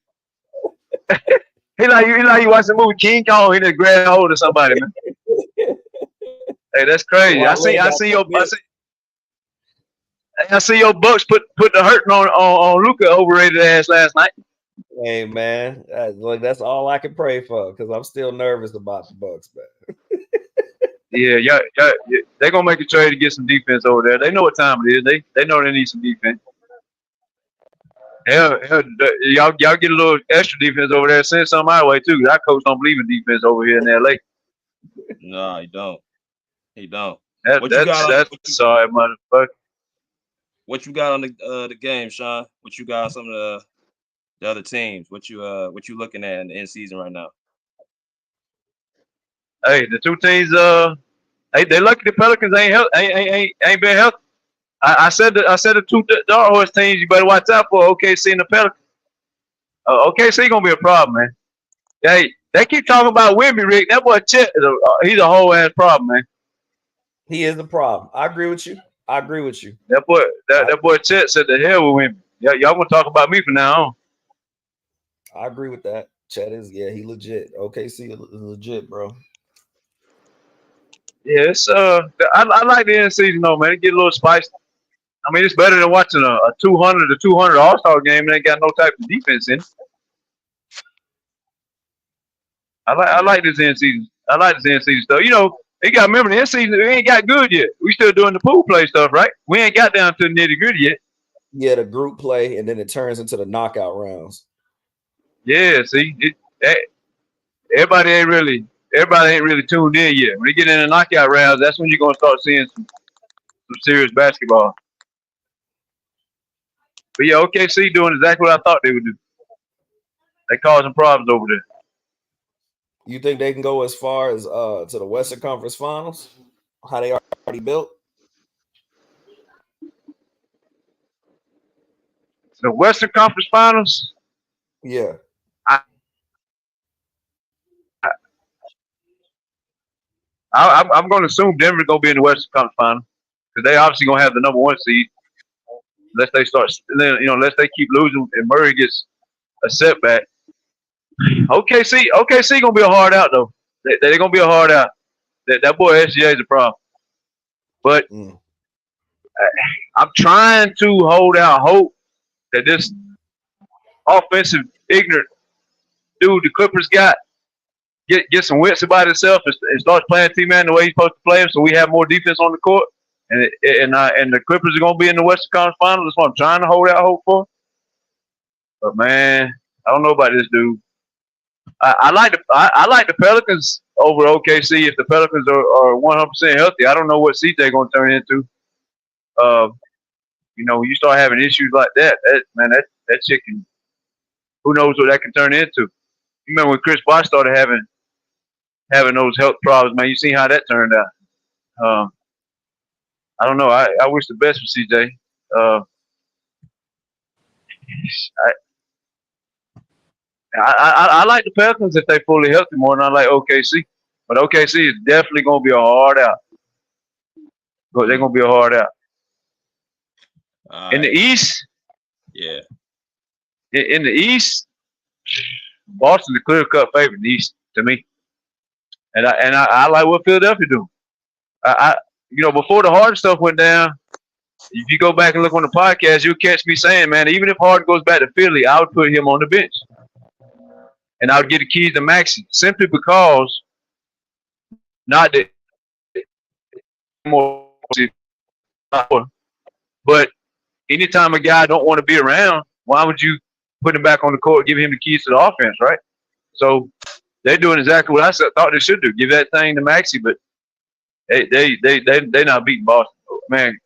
He like you watch the movie King Kong. He just grab hold of somebody, man. Hey, that's crazy. Well, I see your Bucks put the hurting on Luka overrated ass last night. Hey, man, look, that's all I can pray for because I'm still nervous about the Bucks, man. Yeah, they're gonna make a trade to get some defense over there. They know what time it is. They know they need some defense. Hell, y'all get a little extra defense over there. Send some my way too. Our coach don't believe in defense over here in LA. No, he don't. He don't. That's sorry, motherfucker. What you got on the game, Sean? What you got on some of the other teams? What you looking at in the end season right now? Hey, the two teams. They lucky the Pelicans ain't been healthy. I said the two dark horse teams you better watch out for. OKC and the Pelicans. OKC gonna be a problem, man. Hey, they keep talking about Wemby, Rick. That boy Chet he's a whole ass problem, man. He is the problem. I agree with you. That boy Chet said the hell with Wemby. Y'all gonna talk about me from now on. I agree with that. Chet is he legit. OKC is legit, bro. Yeah, it's I like the end season though, man. It get a little spicy. I mean, it's better than watching a 200 All-Star game and ain't got no type of defense in it. I like this end season. I like this end season stuff. You know, you got to remember the end season, we ain't got good yet. We still doing the pool play stuff, right? We ain't got down to the nitty-gritty yet. Yeah, the group play, and then it turns into the knockout rounds. Yeah, see, everybody ain't really tuned in yet. When they get in the knockout rounds, that's when you're gonna start seeing some serious basketball. But yeah, OKC doing exactly what I thought they would do. They causing problems over there. You think they can go as far as to the Western Conference Finals? How they already built? The Western Conference Finals? Yeah. I'm going to assume Denver's going to be in the Western Conference Finals because they obviously going to have the number one seed unless they unless they keep losing and Murray gets a setback. OKC going to be a hard out though. They're going to be a hard out. That boy SGA is a problem. But I'm trying to hold out hope that this offensive ignorant dude the Clippers got get some wits about himself and start playing T-Man the way he's supposed to play him so we have more defense on the court. And the Clippers are going to be in the Western Conference Finals. That's what I'm trying to hold out hope for. But, man, I don't know about this dude. I like the Pelicans over OKC if the Pelicans are 100% healthy. I don't know what CJ going to turn into. You know, when you start having issues like that, that chicken, who knows what that can turn into. You remember when Chris Bosh started having those health problems, man, you seen how that turned out. I don't know. I wish the best for CJ. I like the Pelicans if they fully healthy more than I like OKC. But OKC is definitely going to be a hard out. They're going to be a hard out. In the East, yeah. In the East, Boston's a clear-cut favorite in the East to me. And I like what Philadelphia do. Before the Harden stuff went down, if you go back and look on the podcast, you'll catch me saying, man, even if Harden goes back to Philly, I would put him on the bench. And I would get the keys to Maxey simply because not that more, but anytime a guy don't want to be around, why would you put him back on the court, give him the keys to the offense, right? So they're doing exactly what I thought they should do. Give that thing to Maxey, but they not beating Boston. Man,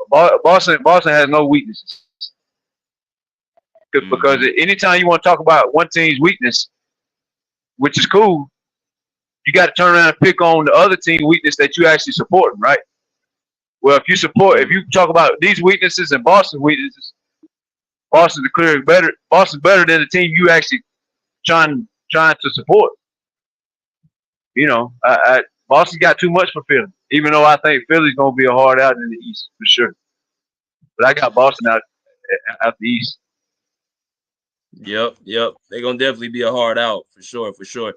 Boston has no weaknesses. Because anytime you want to talk about one team's weakness, which is cool, you got to turn around and pick on the other team's weakness that you actually support, right? Well, if you talk about these weaknesses and Boston's weaknesses, Boston's better than the team you actually trying to support. You know, Boston got too much for Philly, even though I think Philly's gonna be a hard out in the East for sure. But I got Boston out the East. Yep. They're gonna definitely be a hard out for sure.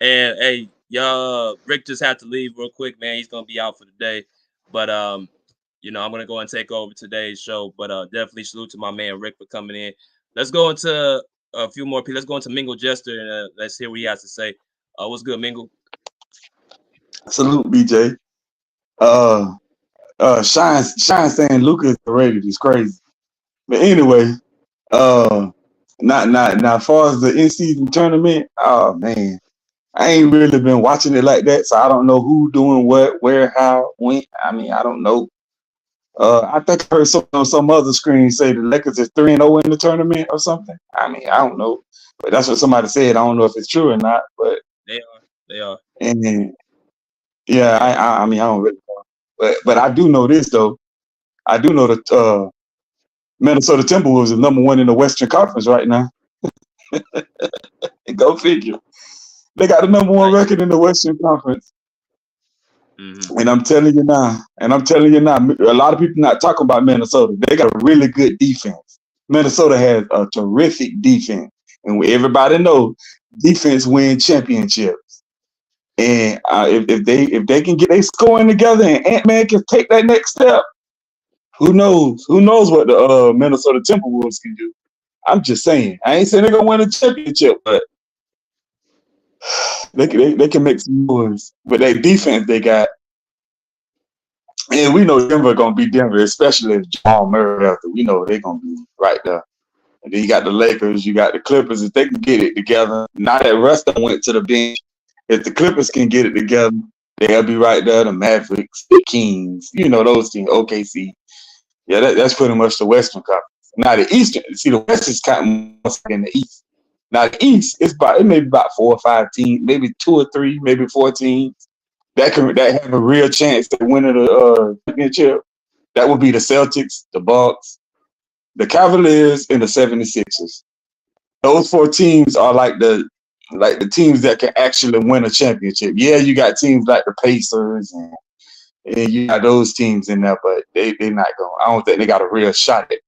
And hey, y'all, Rick just had to leave real quick, man. He's gonna be out for the day. But I'm gonna go and take over today's show. But definitely salute to my man Rick for coming in. Let's go into a few more people. Let's go into Mingle Jester and let's hear what he has to say. What's good, Mingle? Salute, BJ. Shine saying Luka is rated is crazy. But anyway, not as far as the in-season tournament, oh man, I ain't really been watching it like that, so I don't know who doing what, where, how, when. I mean, I don't know. I think I heard something on some other screen say the Lakers is 3-0 in the tournament or something. I mean, I don't know, but that's what somebody said. I don't know if it's true or not, but they are. And yeah, I mean, I don't really know, but I do know this though. I do know that Minnesota Timberwolves is number 1 in the Western Conference right now. Go figure. They got the number 1 record in the Western Conference. Mm-hmm. And I'm telling you now, a lot of people not talking about Minnesota. They got a really good defense. Minnesota has a terrific defense. And everybody knows defense wins championships. And if they can get their scoring together and Ant-Man can take that next step, who knows? Who knows what the Minnesota Timberwolves can do? I'm just saying. I ain't saying they're gonna win a championship, but they can make some noise with that defense they got. And we know Denver gonna be Denver, especially if Jamal Murray after. We know they're gonna be right there. And then you got the Lakers, you got the Clippers. If they can get it together, now that Russ went to the bench, if the Clippers can get it together, they'll be right there. The Mavericks, the Kings, those teams, OKC. Yeah, that's pretty much the Western Conference. Now the Eastern, see the West is kind of in the East. Now the East, it may be about 4 or 5 teams, maybe 2 or 3, maybe 4 teams that have a real chance to win the championship. That would be the Celtics, the Bucks, the Cavaliers, and the 76ers. Those 4 teams are like the teams that can actually win a championship. Yeah, you got teams like the Pacers and you got those teams in there, but they're not going. I don't think they got a real shot at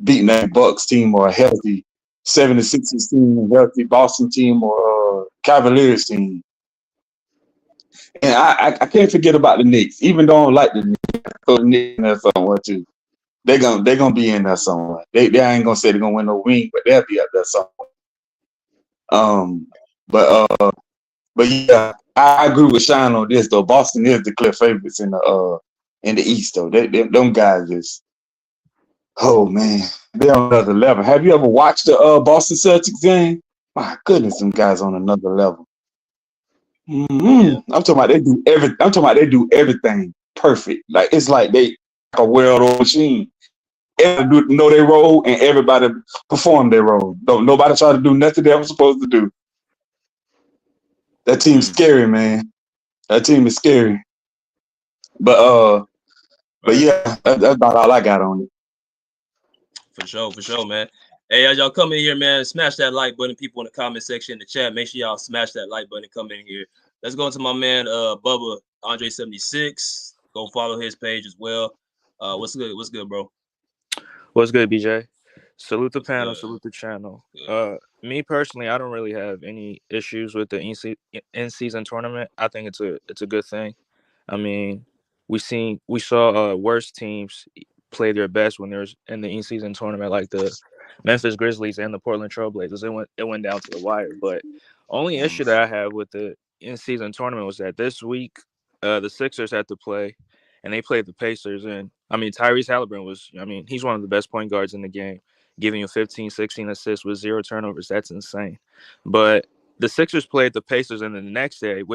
beating that Bucks team or a healthy 76ers team, a healthy Boston team or Cavaliers team. And I can't forget about the Knicks, even though I don't like the Knicks. So the Knicks in there somewhere too. They're gonna be in there somewhere. They ain't gonna say they're gonna win no ring, but they'll be up there somewhere. But yeah, I agree with Shine on this though. Boston is the clear favorites in the East though. Them guys is, oh man, they're on another level. Have you ever watched the Boston Celtics game? My goodness, them guys on another level. Mm-hmm. I'm talking about they do everything perfect. Like it's like they a well-oiled machine. Everybody know their role and everybody perform their role. Don't nobody try to do nothing they were supposed to do. That team's scary, man. That team is scary. But yeah, that's about all I got on it. For sure, man. Hey, as y'all come in here, man, smash that like button. People in the comment section, in the chat, make sure y'all smash that like button and come in here. Let's go to my man, Bubba Andre76. Go follow his page as well. What's good? What's good, bro? What's good, BJ? Salute the panel, Good. salute the channel. Good. Me personally, I don't really have any issues with the in-season tournament. I think it's a good thing. I mean, we saw worse teams play their best when there's in the in-season tournament, like the Memphis Grizzlies and the Portland Trailblazers. It went down to the wire. But only issue that I have with the in-season tournament was that this week the Sixers had to play, and they played the Pacers. And I mean, Tyrese Halliburton he's one of the best point guards in the game, giving you 15, 16 assists with 0 turnovers. That's insane. But the Sixers played the Pacers, and then the next day, it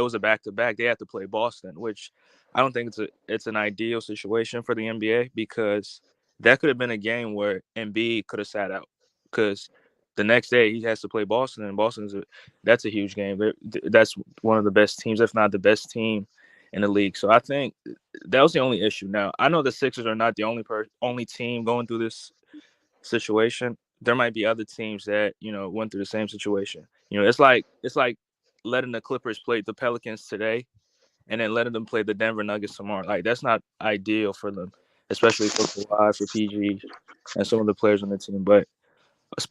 was a back-to-back, they had to play Boston, which I don't think it's an ideal situation for the NBA, because that could have been a game where Embiid could have sat out, because the next day he has to play Boston, and that's a huge game. That's one of the best teams, if not the best team in the league. So I think that was the only issue. Now, I know the Sixers are not the only team going through this situation. There might be other teams that went through the same situation. It's like letting the Clippers play the Pelicans today, and then letting them play the Denver Nuggets tomorrow. Like, that's not ideal for them, especially for Kawhi, for PG, and some of the players on the team. But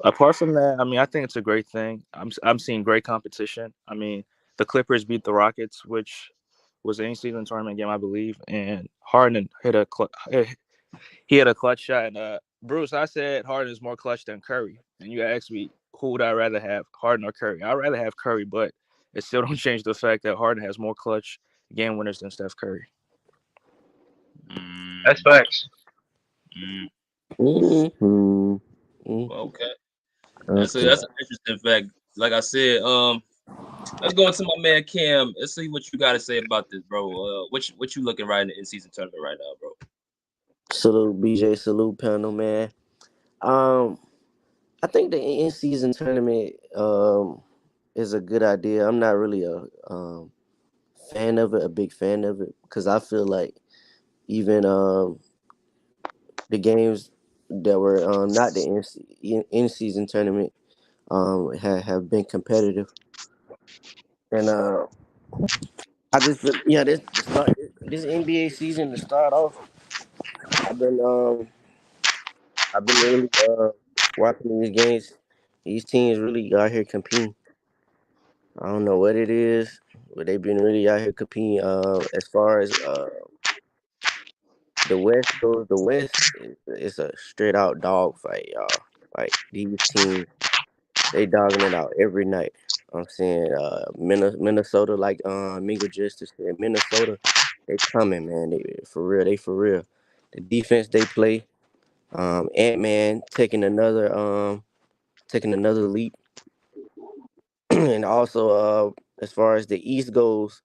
apart from that, I mean, I think it's a great thing. I'm seeing great competition. I mean, the Clippers beat the Rockets, which was an in-season tournament game, I believe, and Harden hit a clutch shot. And Bruce, I said Harden is more clutch than Curry, and you asked me who would I rather have, Harden or Curry. I'd rather have Curry, but it still don't change the fact that Harden has more clutch game winners than Steph Curry. That's facts. Mm-hmm. Okay. That's an interesting fact. Like I said, let's go into my man Cam. Let's see what you got to say about this, bro. What you looking right in the in-season tournament right now, bro? Salute BJ, salute panel, man. I think the in-season tournament is a good idea. I'm not really a big fan of it, because I feel like even the games that were not the in-season tournament have been competitive, and I just feel, this NBA season to start off, I've been really watching these games. These teams really out here competing. I don't know what it is, but they've been really out here competing. As far as the West goes, the West is a straight out dog fight, y'all. Like, these teams, they dogging it out every night. I'm saying Minnesota, like Mingo Justice said, Minnesota, they coming, man. They for real. The defense they play, Ant-Man taking another leap. And also as far as the East goes,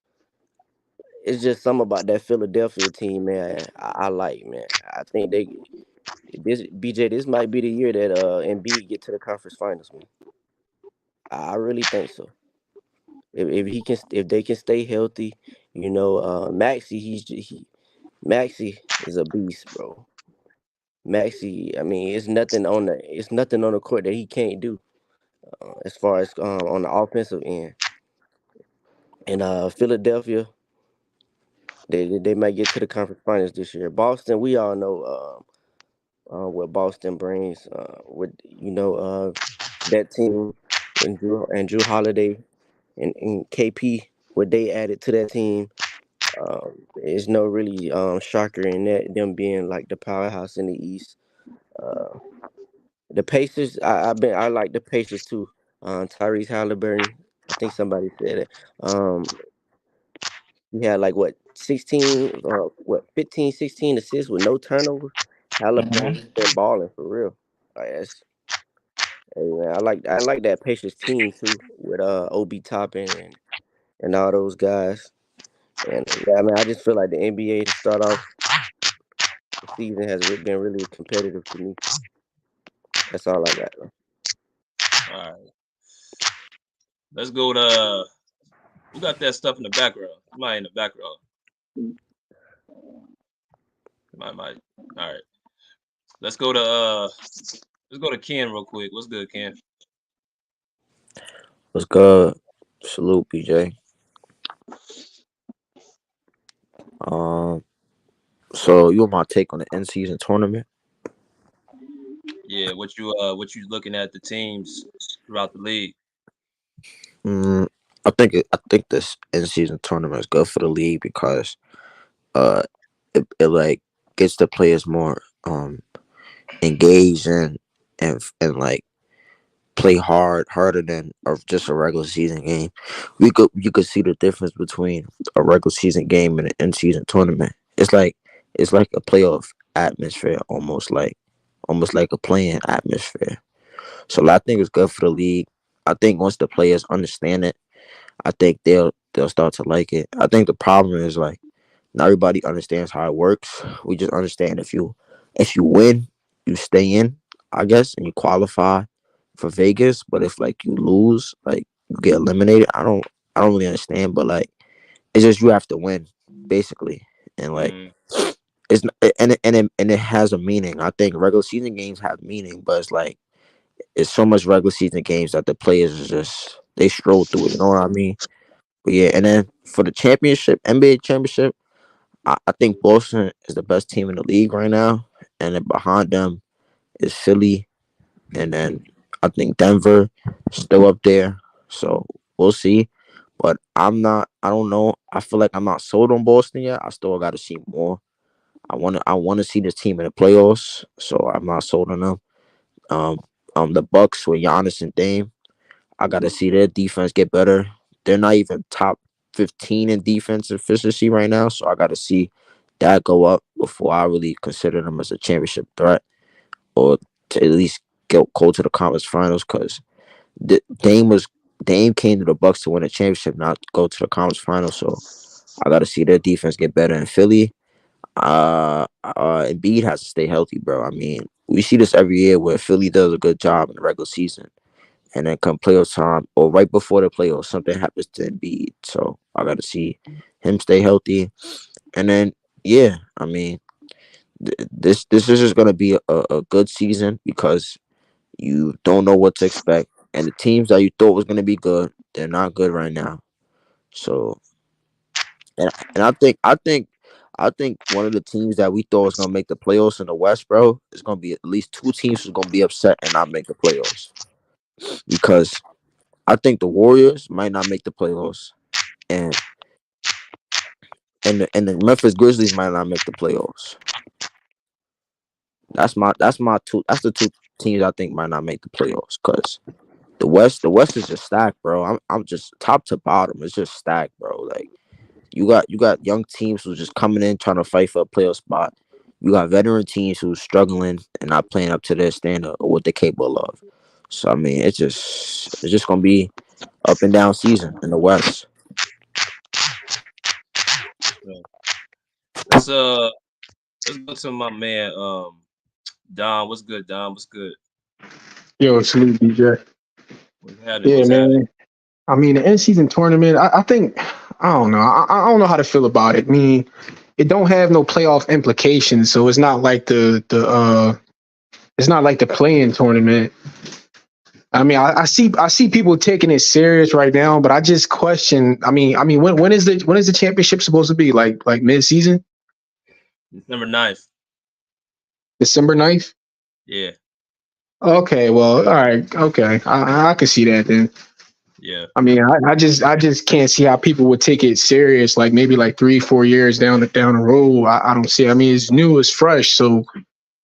it's just something about that Philadelphia team, man. I like, man. I think this might be the year that Embiid get to the conference finals, man. I really think so. If they can stay healthy, Maxey, Maxey is a beast, bro. Maxey, I mean, it's nothing on the court that he can't do, as far as on the offensive end. And Philadelphia, they might get to the conference finals this year. Boston, we all know what Boston brings. With that team and Drew Holiday and KP, what they added to that team. There's no really shocker in that, them being like the powerhouse in the East. The Pacers, I like the Pacers too. Tyrese Halliburton, I think somebody said it. He had like 15, 16 assists with no turnovers. Halliburton been balling for real. Like, hey, man, I like that Pacers team too, with Obi Toppin and all those guys. And yeah, I mean, I just feel like the NBA to start off, The season has been really competitive to me. That's all I got. Though. All right. Let's go to who got that stuff in the background? Somebody in the background. Might. All right. Let's go to Ken real quick. What's good, Ken? What's good? Salute, BJ. So you want my take on the end season tournament? Yeah, what you looking at the teams throughout the league? I think this end season tournament is good for the league because it like gets the players more engaged and like play harder than just a regular season game. You could see the difference between a regular season game and an end season tournament. It's like a playoff atmosphere, almost like a playing atmosphere. So I think it's good for the league. I think once the players understand it, I think they'll start to like it. I think the problem is like not everybody understands how it works. We just understand if you win, you stay in, I guess, and you qualify for Vegas. But if like you lose, like you get eliminated, I don't really understand. But like it's just you have to win, basically, and like it's and it has a meaning. I think regular season games have meaning, but it's like it's so much regular season games that the players are just they stroll through it. You know what I mean? But yeah, and then for the championship, NBA championship, I think Boston is the best team in the league right now, and then behind them is Philly, and then I think Denver still up there. So we'll see. But I don't know. I feel like I'm not sold on Boston yet. I still got to see more. I want to see this team in the playoffs, so I'm not sold on them. The Bucks with Giannis and Dame, I got to see their defense get better. They're not even top 15 in defense efficiency right now, so I got to see that go up before I really consider them as a championship threat or to at least go to the conference finals. Because Dame came to the Bucks to win a championship, not go to the conference finals. So I got to see their defense get better. In Philly, Embiid has to stay healthy, bro. I mean, we see this every year where Philly does a good job in the regular season, and then come playoff time or right before the playoffs, something happens to Embiid. So I got to see him stay healthy, and then yeah, I mean, this is just gonna be a good season because you don't know what to expect, and the teams that you thought was gonna be good, they're not good right now. So, and I think one of the teams that we thought was gonna make the playoffs in the West, bro, is gonna be at least two teams who's gonna be upset and not make the playoffs. Because I think the Warriors might not make the playoffs, and the Memphis Grizzlies might not make the playoffs. That's the two teams I think might not make the playoffs. Cause the West is just stacked, bro. I'm just top to bottom. It's just stacked, bro. Like you got young teams who's just coming in trying to fight for a playoff spot. You got veteran teams who's struggling and not playing up to their standard or what they're capable of. So I mean, it's just gonna be up and down season in the West. Let's go to my man Don. What's good, Don? What's good? Yo, salute, DJ. What's man. I mean, the end season tournament. I think I don't know. I don't know how to feel about it. I mean, it don't have no playoff implications, so it's not like the play-in tournament. I mean, I see people taking it serious right now, but I just question. I mean, when is the championship supposed to be? Like mid-season? December 9th. December 9th? Yeah. Okay. Well, all right. Okay, I can see that then. Yeah. I mean, I just can't see how people would take it serious. Like maybe like 3-4 years down the road. I don't see. I mean, it's new, it's fresh, so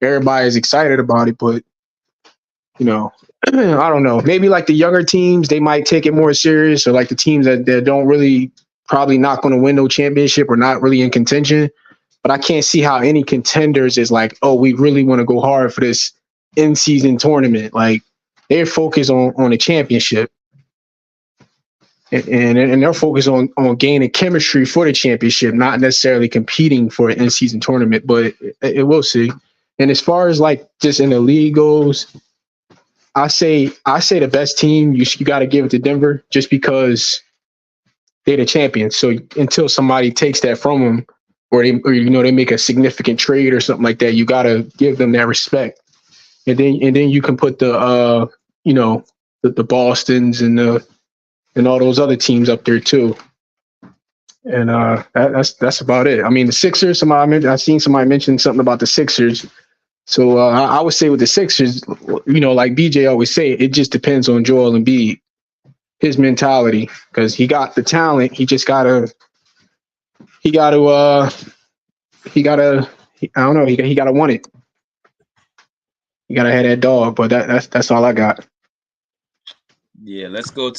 everybody's excited about it. But you know, I don't know. Maybe like the younger teams, they might take it more serious, or like the teams that don't really probably not going to win no championship or not really in contention. But I can't see how any contenders is like, oh, we really want to go hard for this in-season tournament. Like they're focused on a championship. and they're focused on gaining chemistry for the championship, not necessarily competing for an in-season tournament. But it will see. And as far as like just in the league goes, I say the best team you got to give it to Denver, just because they're the champions. So until somebody takes that from them, or they make a significant trade or something like that, you got to give them that respect. And then you can put the the Bostons and all those other teams up there too. And that's about it. I mean, the Sixers. I seen somebody mention something about the Sixers. So I would say with the Sixers, like BJ always say, it just depends on Joel Embiid, his mentality, because he got the talent. He just gotta want it. You gotta have that dog. But that's all I got. Yeah, let's go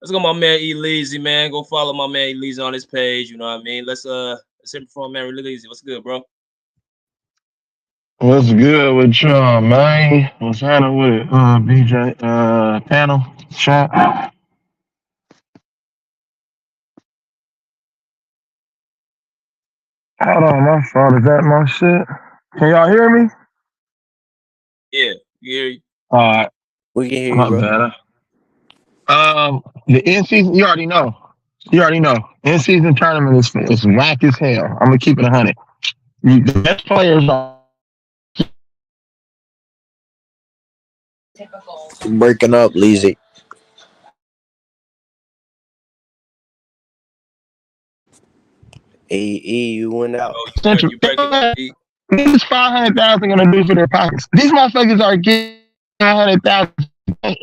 my man Eleazy, man. Go follow my man Eleazy on his page. You know what I mean? Let's hear from my man Eleazy. What's good, bro? What's good with y'all, man? What's happening with it? BJ, panel, chat. Hold on, my fault. Is that my shit? Can y'all hear me? Yeah, we hear you. We can hear you, My bro. bad. The in-season, you already know. In-season tournament is whack as hell. I'm gonna keep it 100. The best players are Breaking up, Leezy. You went out. central. You breaking up, E. These 500,000 gonna do for their pockets. These motherfuckers are getting 500,000. Like,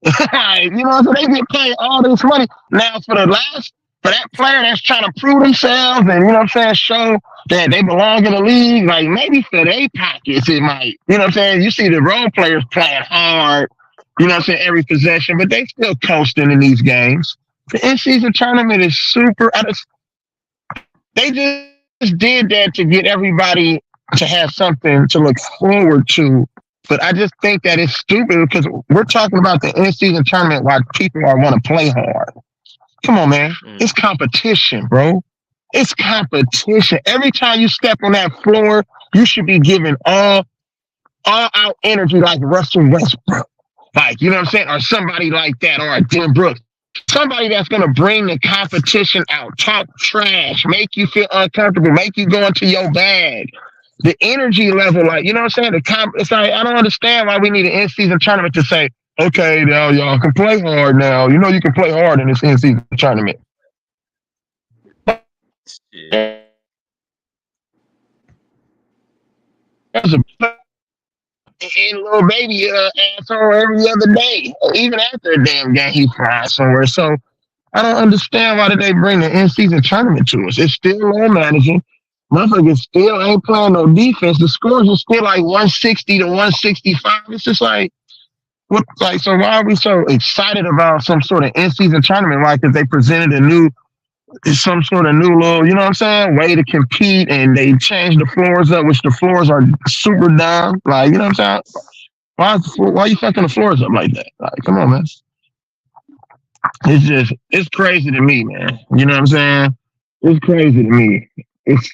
so they get paid all this money. Now for that player that's trying to prove themselves and show that they belong in the league, like maybe for their pockets it might. You see the role players playing hard, every possession, but they still coasting in these games. The in-season tournament is super. They just did that to get everybody to have something to look forward to. But I just think that it's stupid because we're talking about the in-season tournament while people want to play hard. Come on, man. It's competition, bro. It's competition. Every time you step on that floor, you should be giving all out energy like Russell Westbrook. Like, or somebody like that, or a Dylan Brooks. Somebody that's going to bring the competition out, talk trash, make you feel uncomfortable, make you go into your bag. The energy level, like, it's like, I don't understand why we need an in-season tournament to say, okay, now y'all can play hard now. You can play hard in this in-season tournament. Yeah. There's a little baby asshole every other day, even after a damn game, he flies somewhere. So I don't understand why did they bring the in-season tournament to us. It's still low managing. Motherfuckers still ain't playing no defense. The scores are still like 160 to 165. It's just like, so why are we so excited about some sort of in-season tournament? Like, if they presented some sort of new little, way to compete, and they changed the floors up, which the floors are super dumb. Like, why are you fucking the floors up like that? Like, come on, man. It's crazy to me, man. You know what I'm saying? It's crazy to me. It's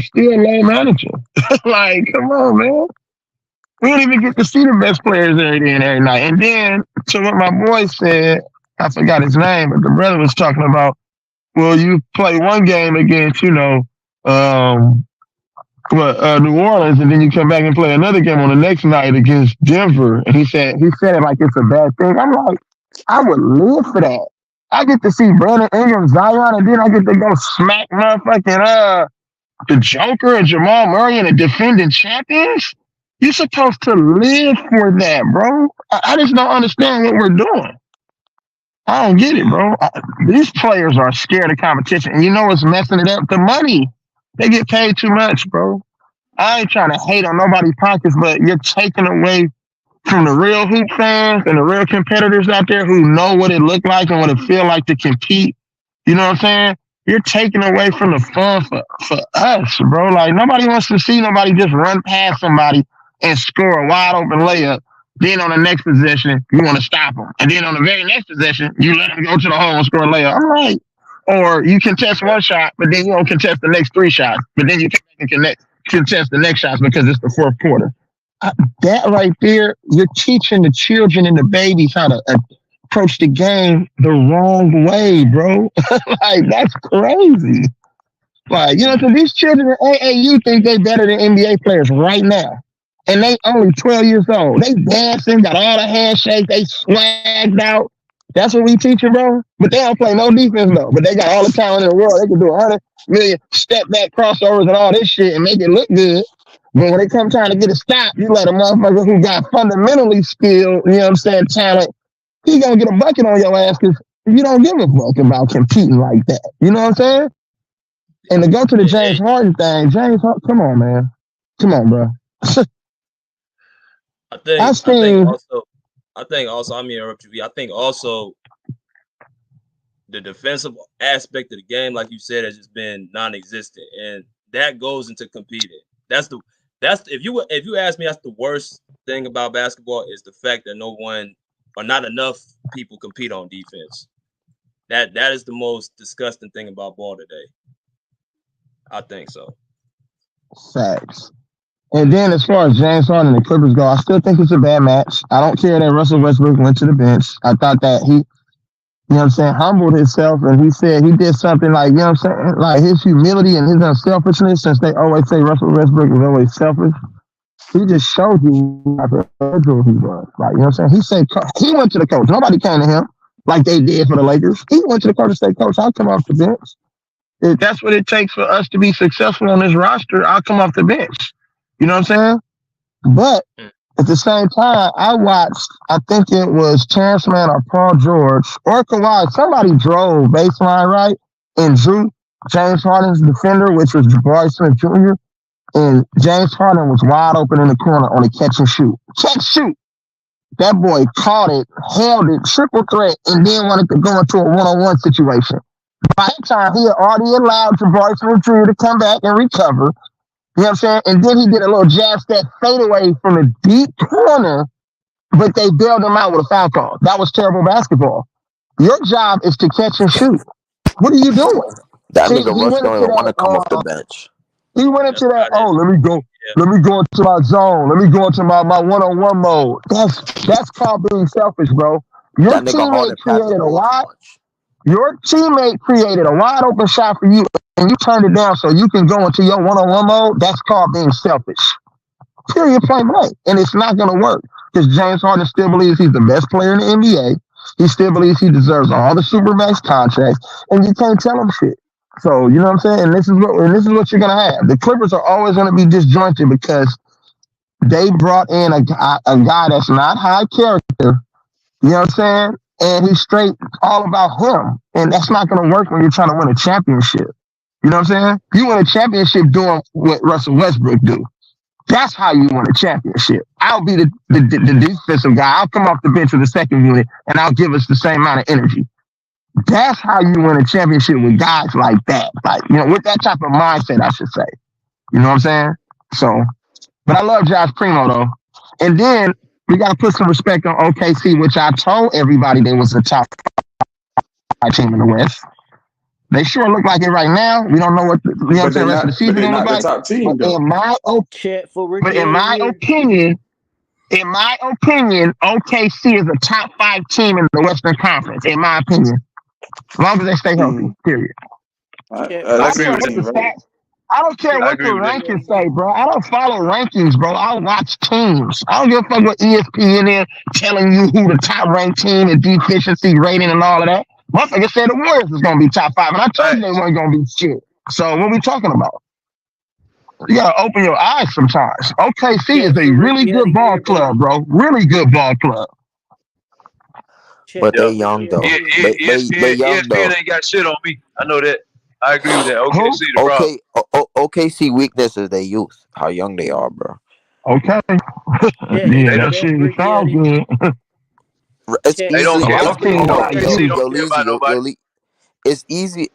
still low managing. Like, come on, man. We don't even get to see the best players every day and every night. And then, to what my boy said, I forgot his name, but the brother was talking about, well, you play one game against, New Orleans, and then you come back and play another game on the next night against Denver. And he said it like it's a bad thing. I'm like, I would live for that. I get to see Brandon Ingram, Zion, and then I get to go smack motherfucking the Joker and Jamal Murray and the defending champions. You're supposed to live for that, bro. I just don't understand what we're doing. I don't get it, bro. These players are scared of competition. And you know what's messing it up? The money. They get paid too much, bro. I ain't trying to hate on nobody's pockets, but you're taking away from the real hoop fans and the real competitors out there who know what it looked like and what it feel like to compete. You know what I'm saying? You're taking away from the fun for us, bro. Like, nobody wants to see nobody just run past somebody and score a wide open layup Then on the next possession, you want to stop them. And then on the very next possession, you let them go to the hole and score a layup. I'm like, or you contest one shot, but then you don't contest the next 3 shots. But then you can contest the next shots because it's the fourth quarter. That right there, you're teaching the children and the babies how to approach the game the wrong way, bro. Like, that's crazy. Like, you know, so these children at AAU think they better than NBA players right now. And they only 12 years old. They dancing, got all the handshakes, they swagged out. That's what we teaching, bro. But they don't play no defense, though. But they got all the talent in the world. They can do 100 million step back crossovers and all this shit and make it look good. But when it comes time to get a stop, you let a motherfucker who got fundamentally skilled, you know what I'm saying, talent, he gonna get a bucket on your ass because you don't give a fuck about competing like that. You know what I'm saying? And to go to the James Harden thing, James Harden, come on, man. Come on, bro. I think also, I mean, interrupt you. I think also the defensive aspect of the game, like you said, has just been non-existent, and that goes into competing. That's if you ask me, that's the worst thing about basketball is the fact that no one or not enough people compete on defense. That is the most disgusting thing about ball today. I think so. Facts. And then as far as James Harden and the Clippers go, I still think it's a bad match. I don't care that Russell Westbrook went to the bench. I thought that he, you know what I'm saying, humbled himself, and he said he did something like, you know what I'm saying, like his humility and his unselfishness, since they always say Russell Westbrook is always selfish. He just showed you how individual he was. Like, you know what I'm saying? He said he went to the coach. Nobody came to him like they did for the Lakers. He went to the coach and said, Coach, I'll come off the bench. If that's what it takes for us to be successful on this roster, I'll come off the bench. You know what I'm saying? But at the same time, I watched, I think it was Terrence Mann or Paul George or Kawhi. Somebody drove baseline, right? And drew James Harden's defender, which was Jabari Smith Jr. And James Harden was wide open in the corner on a catch and shoot. Catch shoot. That boy caught it, held it, triple threat, and then wanted to go into a one-on-one situation. By that time, he had already allowed Jabari Smith Jr. to come back and recover. You know what I'm saying? And then he did a little jab step fadeaway from the deep corner, but they bailed him out with a foul call. That was terrible basketball. Your job is to catch and shoot. What are you doing? That nigga Russ don't even want to come off the bench. He went into that, let me go into my zone. Let me go into my one-on-one mode. That's called being selfish, bro. Your teammate created a lot. Your teammate created a wide open shot for you, and you turned it down so you can go into your one-on-one mode. That's called being selfish. Period, point blank. And it's not going to work because James Harden still believes he's the best player in the NBA. He still believes he deserves all the Supermax contracts, and you can't tell him shit. So, you know what I'm saying? And this is what you're going to have. The Clippers are always going to be disjointed because they brought in a guy that's not high character. You know what I'm saying? And he's straight all about him. And that's not going to work when you're trying to win a championship. You know what I'm saying? You win a championship doing what Russell Westbrook do. That's how you win a championship. I'll be the defensive guy. I'll come off the bench with the second unit, and I'll give us the same amount of energy. That's how you win a championship with guys like that. Like, you know, with that type of mindset, I should say. You know what I'm saying? So, but I love Josh Primo, though. And then we got to put some respect on OKC, which I told everybody they was the top 5 team in the West. They sure look like it right now. We don't know what the rest of the season they're look not like. the top team, But though. in my opinion, OKC is a top 5 team in the Western Conference. In my opinion, as long as they stay healthy. Period. I agree with you, bro. I don't care what the rankings say, bro. I don't follow rankings, bro. I watch teams. I don't give a fuck what ESPN is telling you who the top ranked team and deficiency rating and all of that. Motherfucker said the Warriors was gonna be top 5, and I told you they weren't gonna be shit. So what we talking about? You gotta open your eyes sometimes. OKC is a really good ball club, bro. Really good ball club. But they young though. They young though. ESPN ain't got shit on me. I know that. I agree with that. OKC the problem. OKC weakness is their youth. How young they are, bro. Okay. Yeah, that shit sounds good. It's They don't care. OKC don't care about nobody. It's easy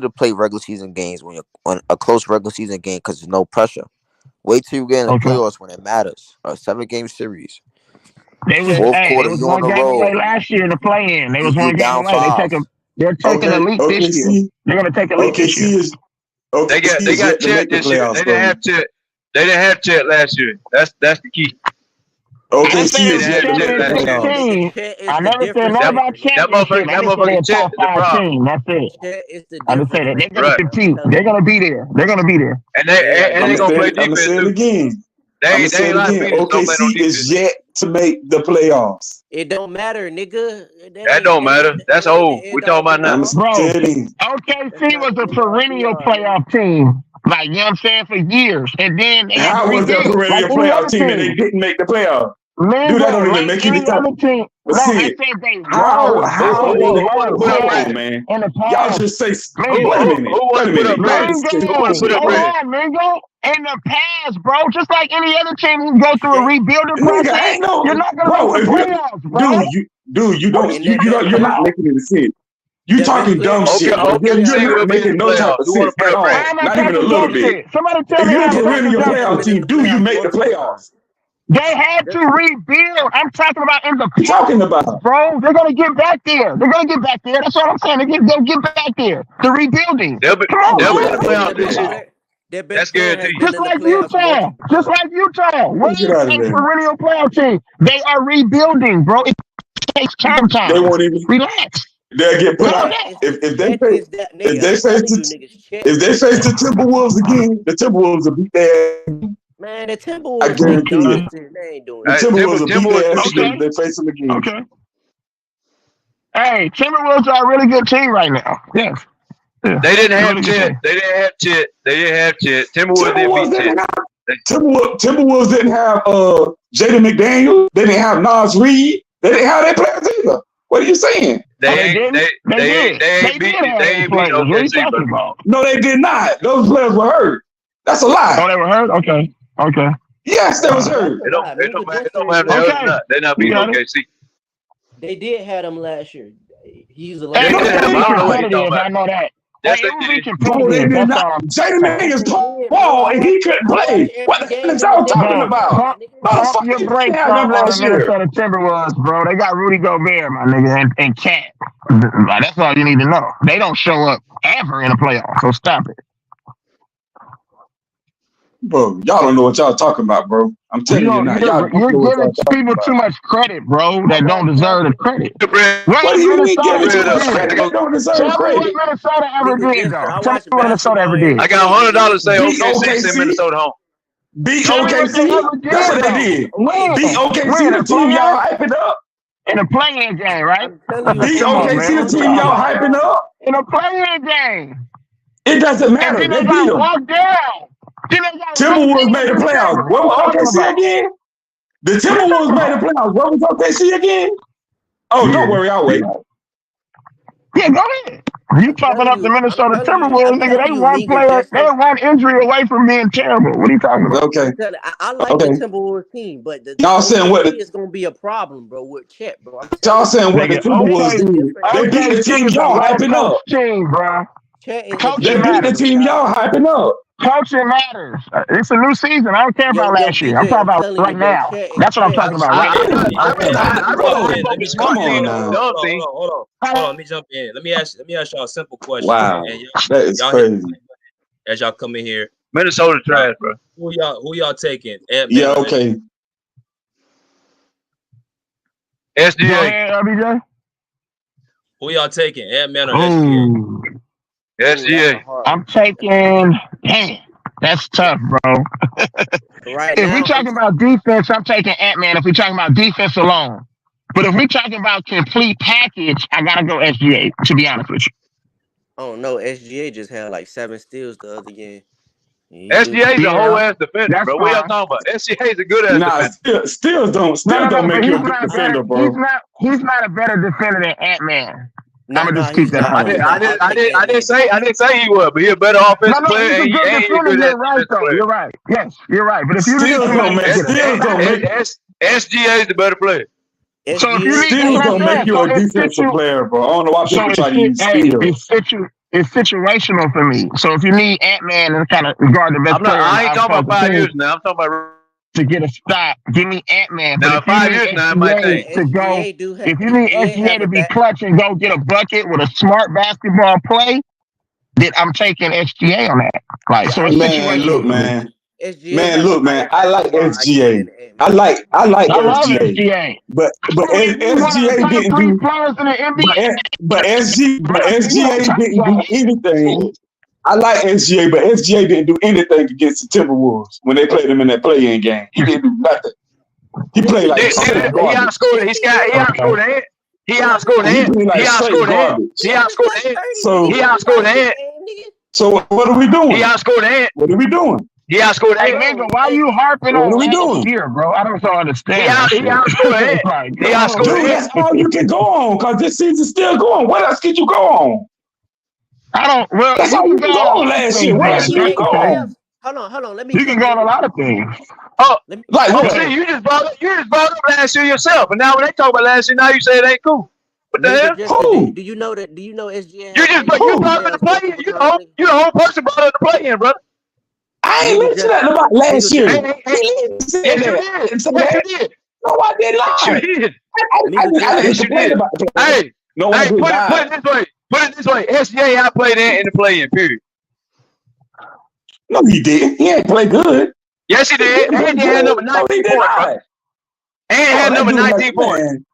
to play regular season games when you're on a close regular season game because there's no pressure. Wait till you get in the playoffs when it matters. A 7-game series. They was Fourth they quarter, was you on one the game away road. last year to play in. They was You one game down away. 5. They're taking elite this year. OKC, They're gonna take elite this year. OKC is They got yet to Chet make the this year. playoffs. They didn't have Chet. They didn't have Chet last year. That's the key. I didn't OKC say is they yet to was make the champion playoffs. team. Chet is I the never said difference. nothing about That championship. I just said they're a motherfucker Chet top is the 5 problem. team. That's it. Chet is the I just difference said that they're maker. gonna Right. compete. They're gonna be there. They're gonna be there. And they gonna play I'm gonna defense say it too. again. They I'm gonna ain't say it like again. Phoenix. Don't play no OKC defense. is yet to make the playoffs. It don't matter, nigga. That don't matter. That's old. We talking about now. I'm Bro, saying OKC was a perennial playoff team. Like, you know what I'm saying, for years. And then they had how to was that rebuild. perennial Like any playoff other team and they team. didn't make the playoffs? Man, Dude, that bro, don't even like make any any other sense. team. But No, see I it. said they How were. how They hold were. on, put up hold Brandon? on, man. In the Y'all past. just say Mingo. wait a minute. Who Wait a put minute. up Y'all Brandon? just say Who wanna put up Hold Brandon? on, Mingo. In the past, bro, just like any other team who go through a rebuilding Nigga, process, ain't no you're not gonna bro. make If the you playoffs, bro. dude, you don't And you the don't you're not making any sense. You the best talking player dumb on the shit, team but then is you're OKC not will be in making the no type playoffs. of Who wanna sense put at up all. Why Brandon? am I Not even a talking little dumb bit. shit? Somebody tell If me you're how a I'm talking perennial dumb playoff shit. team, do you make the playoffs? They had to rebuild. I'm talking about in the What you talking about? bro. They're gonna get back there. They're gonna get back there. That's what I'm saying. They'll get back there. The rebuilding. They'll be Come on, in man. the playoffs this year. Their That's best player has guaranteed. been Just in the like playoffs Utah. multiple Just times. like Utah. What Get is out of a there. perennial playoff team? They are rebuilding, bro. It takes They time. won't even. Relax. They'll get put out. Chet is If they Chet face is that if nigga. they I'm face telling you, the niggas. Chet if they is face the that. Timberwolves again, the Timberwolves will beat their. Man, the I Timberwolves guarantee done it. with it. They ain't doing The Hey, shit. Timberwolves will beat Timberwolves their ass this year. if they face them again. Okay. Hey, Timberwolves are a really good team right now. Yes. Yeah. They didn't They're a have really good Chet. team. They didn't have Chet. They didn't have Chet. Timberwolves didn't Timberwolves beat Chet. didn't have Timberwolves didn't have Jaden McDaniel. They didn't have Nas Reed. They didn't have their players either. What are you saying? They Oh, they ain't didn't? they They they did. ain't they They ain't beat did have they those ain't beat players. What are you OKC, bro. talking about? No, they did not. Those players were hurt. That's a Oh, lie. they were hurt? Okay. Okay. Yes, they was Wow. hurt. It don't Me and matter. It don't Justin matter if agree. they're hurt or Okay. not. They're not You beating got it. OKC. They did have him last year. He's a They Hey, it legend. was did have him. gonna I be don't know what he's talking competitive. I about. know that. Yes, Hey, it would they be did. Bro, they competitive. did That's not. all I'm Jaden saying. McDaniels They did, bro. ball and he couldn't I play. watch What every the hell game is in the y'all talking Bro, about? Timberwolves, nigga. pump Motherfucker, your you brakes didn't have up them on the last year. Minnesota Timberwolves, bro. They got Rudy Gobert, my nigga, and Cat. That's all you need to know. They don't show up ever in the playoffs, so stop it. Bro, y'all don't know what y'all talking about, bro. I'm telling you now, y'all don't You're know what giving y'all talking people about. too much credit, bro, that don't deserve the credit. What do you mean giving too much did? credit? They don't deserve Tell me what credit. Minnesota ever Nigga, did, listen, though. I Tell me watch what Minnesota ever basketball did. I got $100 to say Beat OKC send OKC. Minnesota home. Beat Tell me what they OKC. ever did, That's what they though. did. When? Beat OKC, When? the A team y'all playoff? hyping up. In a play-in game, right? I'm telling you, Beat Come on, man. OKC, the What you team talking y'all about? hyping up. In a play-in game. It doesn't And matter. then They they beat got them. walked down. Then they got Timberwolves made the playoffs. What was OKC again? The Timberwolves made the playoffs. What was OKC again? Oh, don't worry, I'll wait. Yeah, go ahead. You popping up the Minnesota Timberwolves, nigga. They one player, they one injury away from being terrible. What are you talking about? Okay. I like the Timberwolves team, but the Y'all saying what? is going to be a problem, bro, with Chet, bro. Y'all saying what the Timberwolves did? They beat the team y'all hyping up. Team, bro. They beat the team y'all hyping up. Coaching matters. It's a new season. I don't care about last year. I'm talking about right now. That's what I'm talking about right now. Come on now. Hold on. Let me jump in. Let me ask y'all a simple question. Wow, And that is crazy. As y'all come in here, Minnesota trash, bro. Who y'all taking? Yeah, okay. SGA. LBJ. Who y'all taking? Ant-Man or SGA? SGA. I'm taking. Damn, that's tough, bro. If we talking about defense, I'm taking Ant-Man. If we talking about defense alone, but if we talking about complete package, I gotta go SGA. To be honest with you. Oh no, SGA just had like 7 steals the other game. SGA's a whole ass defender, bro. What y'all talking about? SGA's a good ass defender. Still don't make you a good defender, bro. He's not a better defender than Ant-Man. I'm gonna just he's keep that. I didn't say he was, but he's a better offensive player. He's a good defender. You're right, though. You're right. Yes, you're right. But if you SGA's the better player. So if you Steals don't make you a defensive player, bro. I don't know why people try to use steals. It's situational for me. So if you need Ant-Man to kind of guard the best player, I ain't talking about 5 years now. I'm talking about to get a stop, give me Ant-Man. Now, But if you 5 years need now, it might change. SGA to go, SGA do have if you need SGA SGA have to a be back. clutch and go get a bucket with a smart basketball play, then I'm taking SGA on that. Like, so it's Man, look, situational. man. SGA Man, have a look, man. higher I like basketball IQ SGA. than I Ant-Man. like I love SGA. SGA. But He's one of SGA the top didn't 3 do players in the NBA. but Bro, you SGA don't touch didn't do that. anything. I like SGA, but SGA didn't do anything against the Timberwolves when they played him in that play-in game. He didn't do nothing. He played like He straight outscored. garbage. He outscored Ant. He outscored He Ant. played He like straight outscored Ant. garbage. He outscored Ant. So, He outscored Ant. so what are we He doing? outscored Ant. What are we doing? He outscored Hey, Ant. nigga, why you harping What on are we last doing? year, bro? I don't understand that He shit. outscored Ant. Like, He come on, outscored Dude, man. that's all you can go on because this season's still going. What else could you go on? I don't. Well, That's you all you can can go go on a on lot of last year. things, What man. else you can go Okay? on? Hold on. Let me You can go on a lot of things. Oh, Let me, Like oh, what? see, you just brought up last year yourself, and now when they talk about last year, now you say it ain't cool. What the hell? Nigga, Justin, Who? do you know that? Do you know SGA You has just played you in the brought up the playoffs play in. multiple times, nigga? You the whole person brought up the play in, brother. I ain't Nigga, mentioned that about last nigga, year. Justin, He said Yes, you that. did. I didn't say Yes, you that. did. No, I did Yes, you not. did. nigga, I Yes, didn't you complain did. about the play. Hey, No one hey, good put guy. it this way. Put it this way. SGA outplayed Ant in the play-in, period. No, he didn't. He ain't play good. Yes, he He did. didn't play Ant had number good. No, he 19 did points, bro. not. Ant Oh, had that number dude 19 points. man.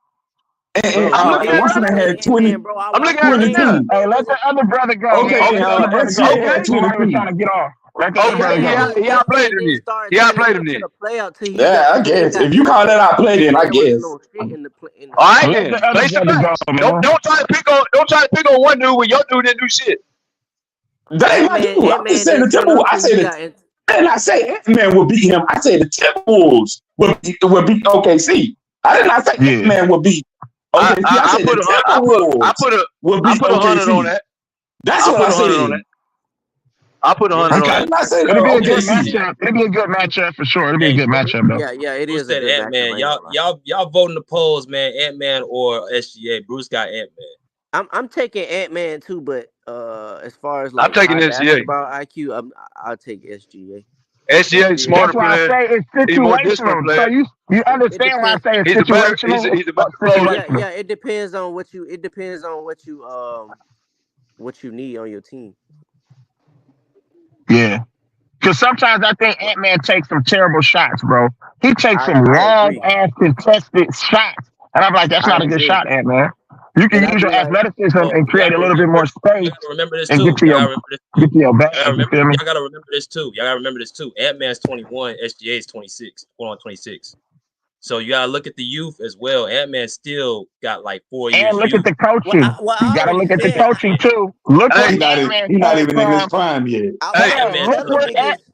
And, bro, I'm looking at it, Watson brother. had 20, bro. I I'm watched looking at it right now. 22. Hey, let the other brother go, Okay, man. Let the other brother go. SGA had Somebody was 22. trying to get off. Let the other brother Okay, go. he outplayed him didn't then. start He turning outplayed up him to then. the playoff till he Yeah, I got guess. If hurt. you call that out play, then I Man wasn't guess. no shit in the All right, Let then. the other Face the brother facts. go, man. Don't try to pick on one dude when your dude didn't do shit. That ain't my dude. I'm just saying the Timberwolves. I say I did not say Ant-Man will beat him. I say the Timberwolves will beat OKC. I did not say Ant-Man will beat OKC. I said the Timberwolves will beat I put 100 on OKC. that. That's what I said. I put 100 on Okay. I that. did not say It'll be a good OKC. matchup. It'll be a good matchup for sure. It'll be a good matchup, though. Yeah, it Bruce is a said good Ant-Man. matchup. Y'all voting the polls, man. Ant-Man or SGA. Bruce got Ant-Man. I'm taking Ant-Man too, but as far as like I'm taking high SGA. basketball IQ, I'll take SGA. SGA is smarter That's why player. I say it's He's more disciplined situational. So player. you understand why I say it's He's a better. situational? He's a better player. Yeah. It depends on what you. It depends on what you need on your team. Yeah. Because sometimes I think Ant-Man takes some terrible shots, bro. He takes some I agree. long-ass contested shots. And I'm like, that's not a good shot, Ant-Man. You can use your athleticism and create a little bit more space Remember this and too. get to your bag. You feel me? Y'all gotta remember this too. Ant-Man's 21, SGA is 26, going on 26. So you gotta look at the youth as well. Ant-Man still got like 4 years. And look at the coaching. You gotta look at the coaching too. Look He's what not even in his prime yet.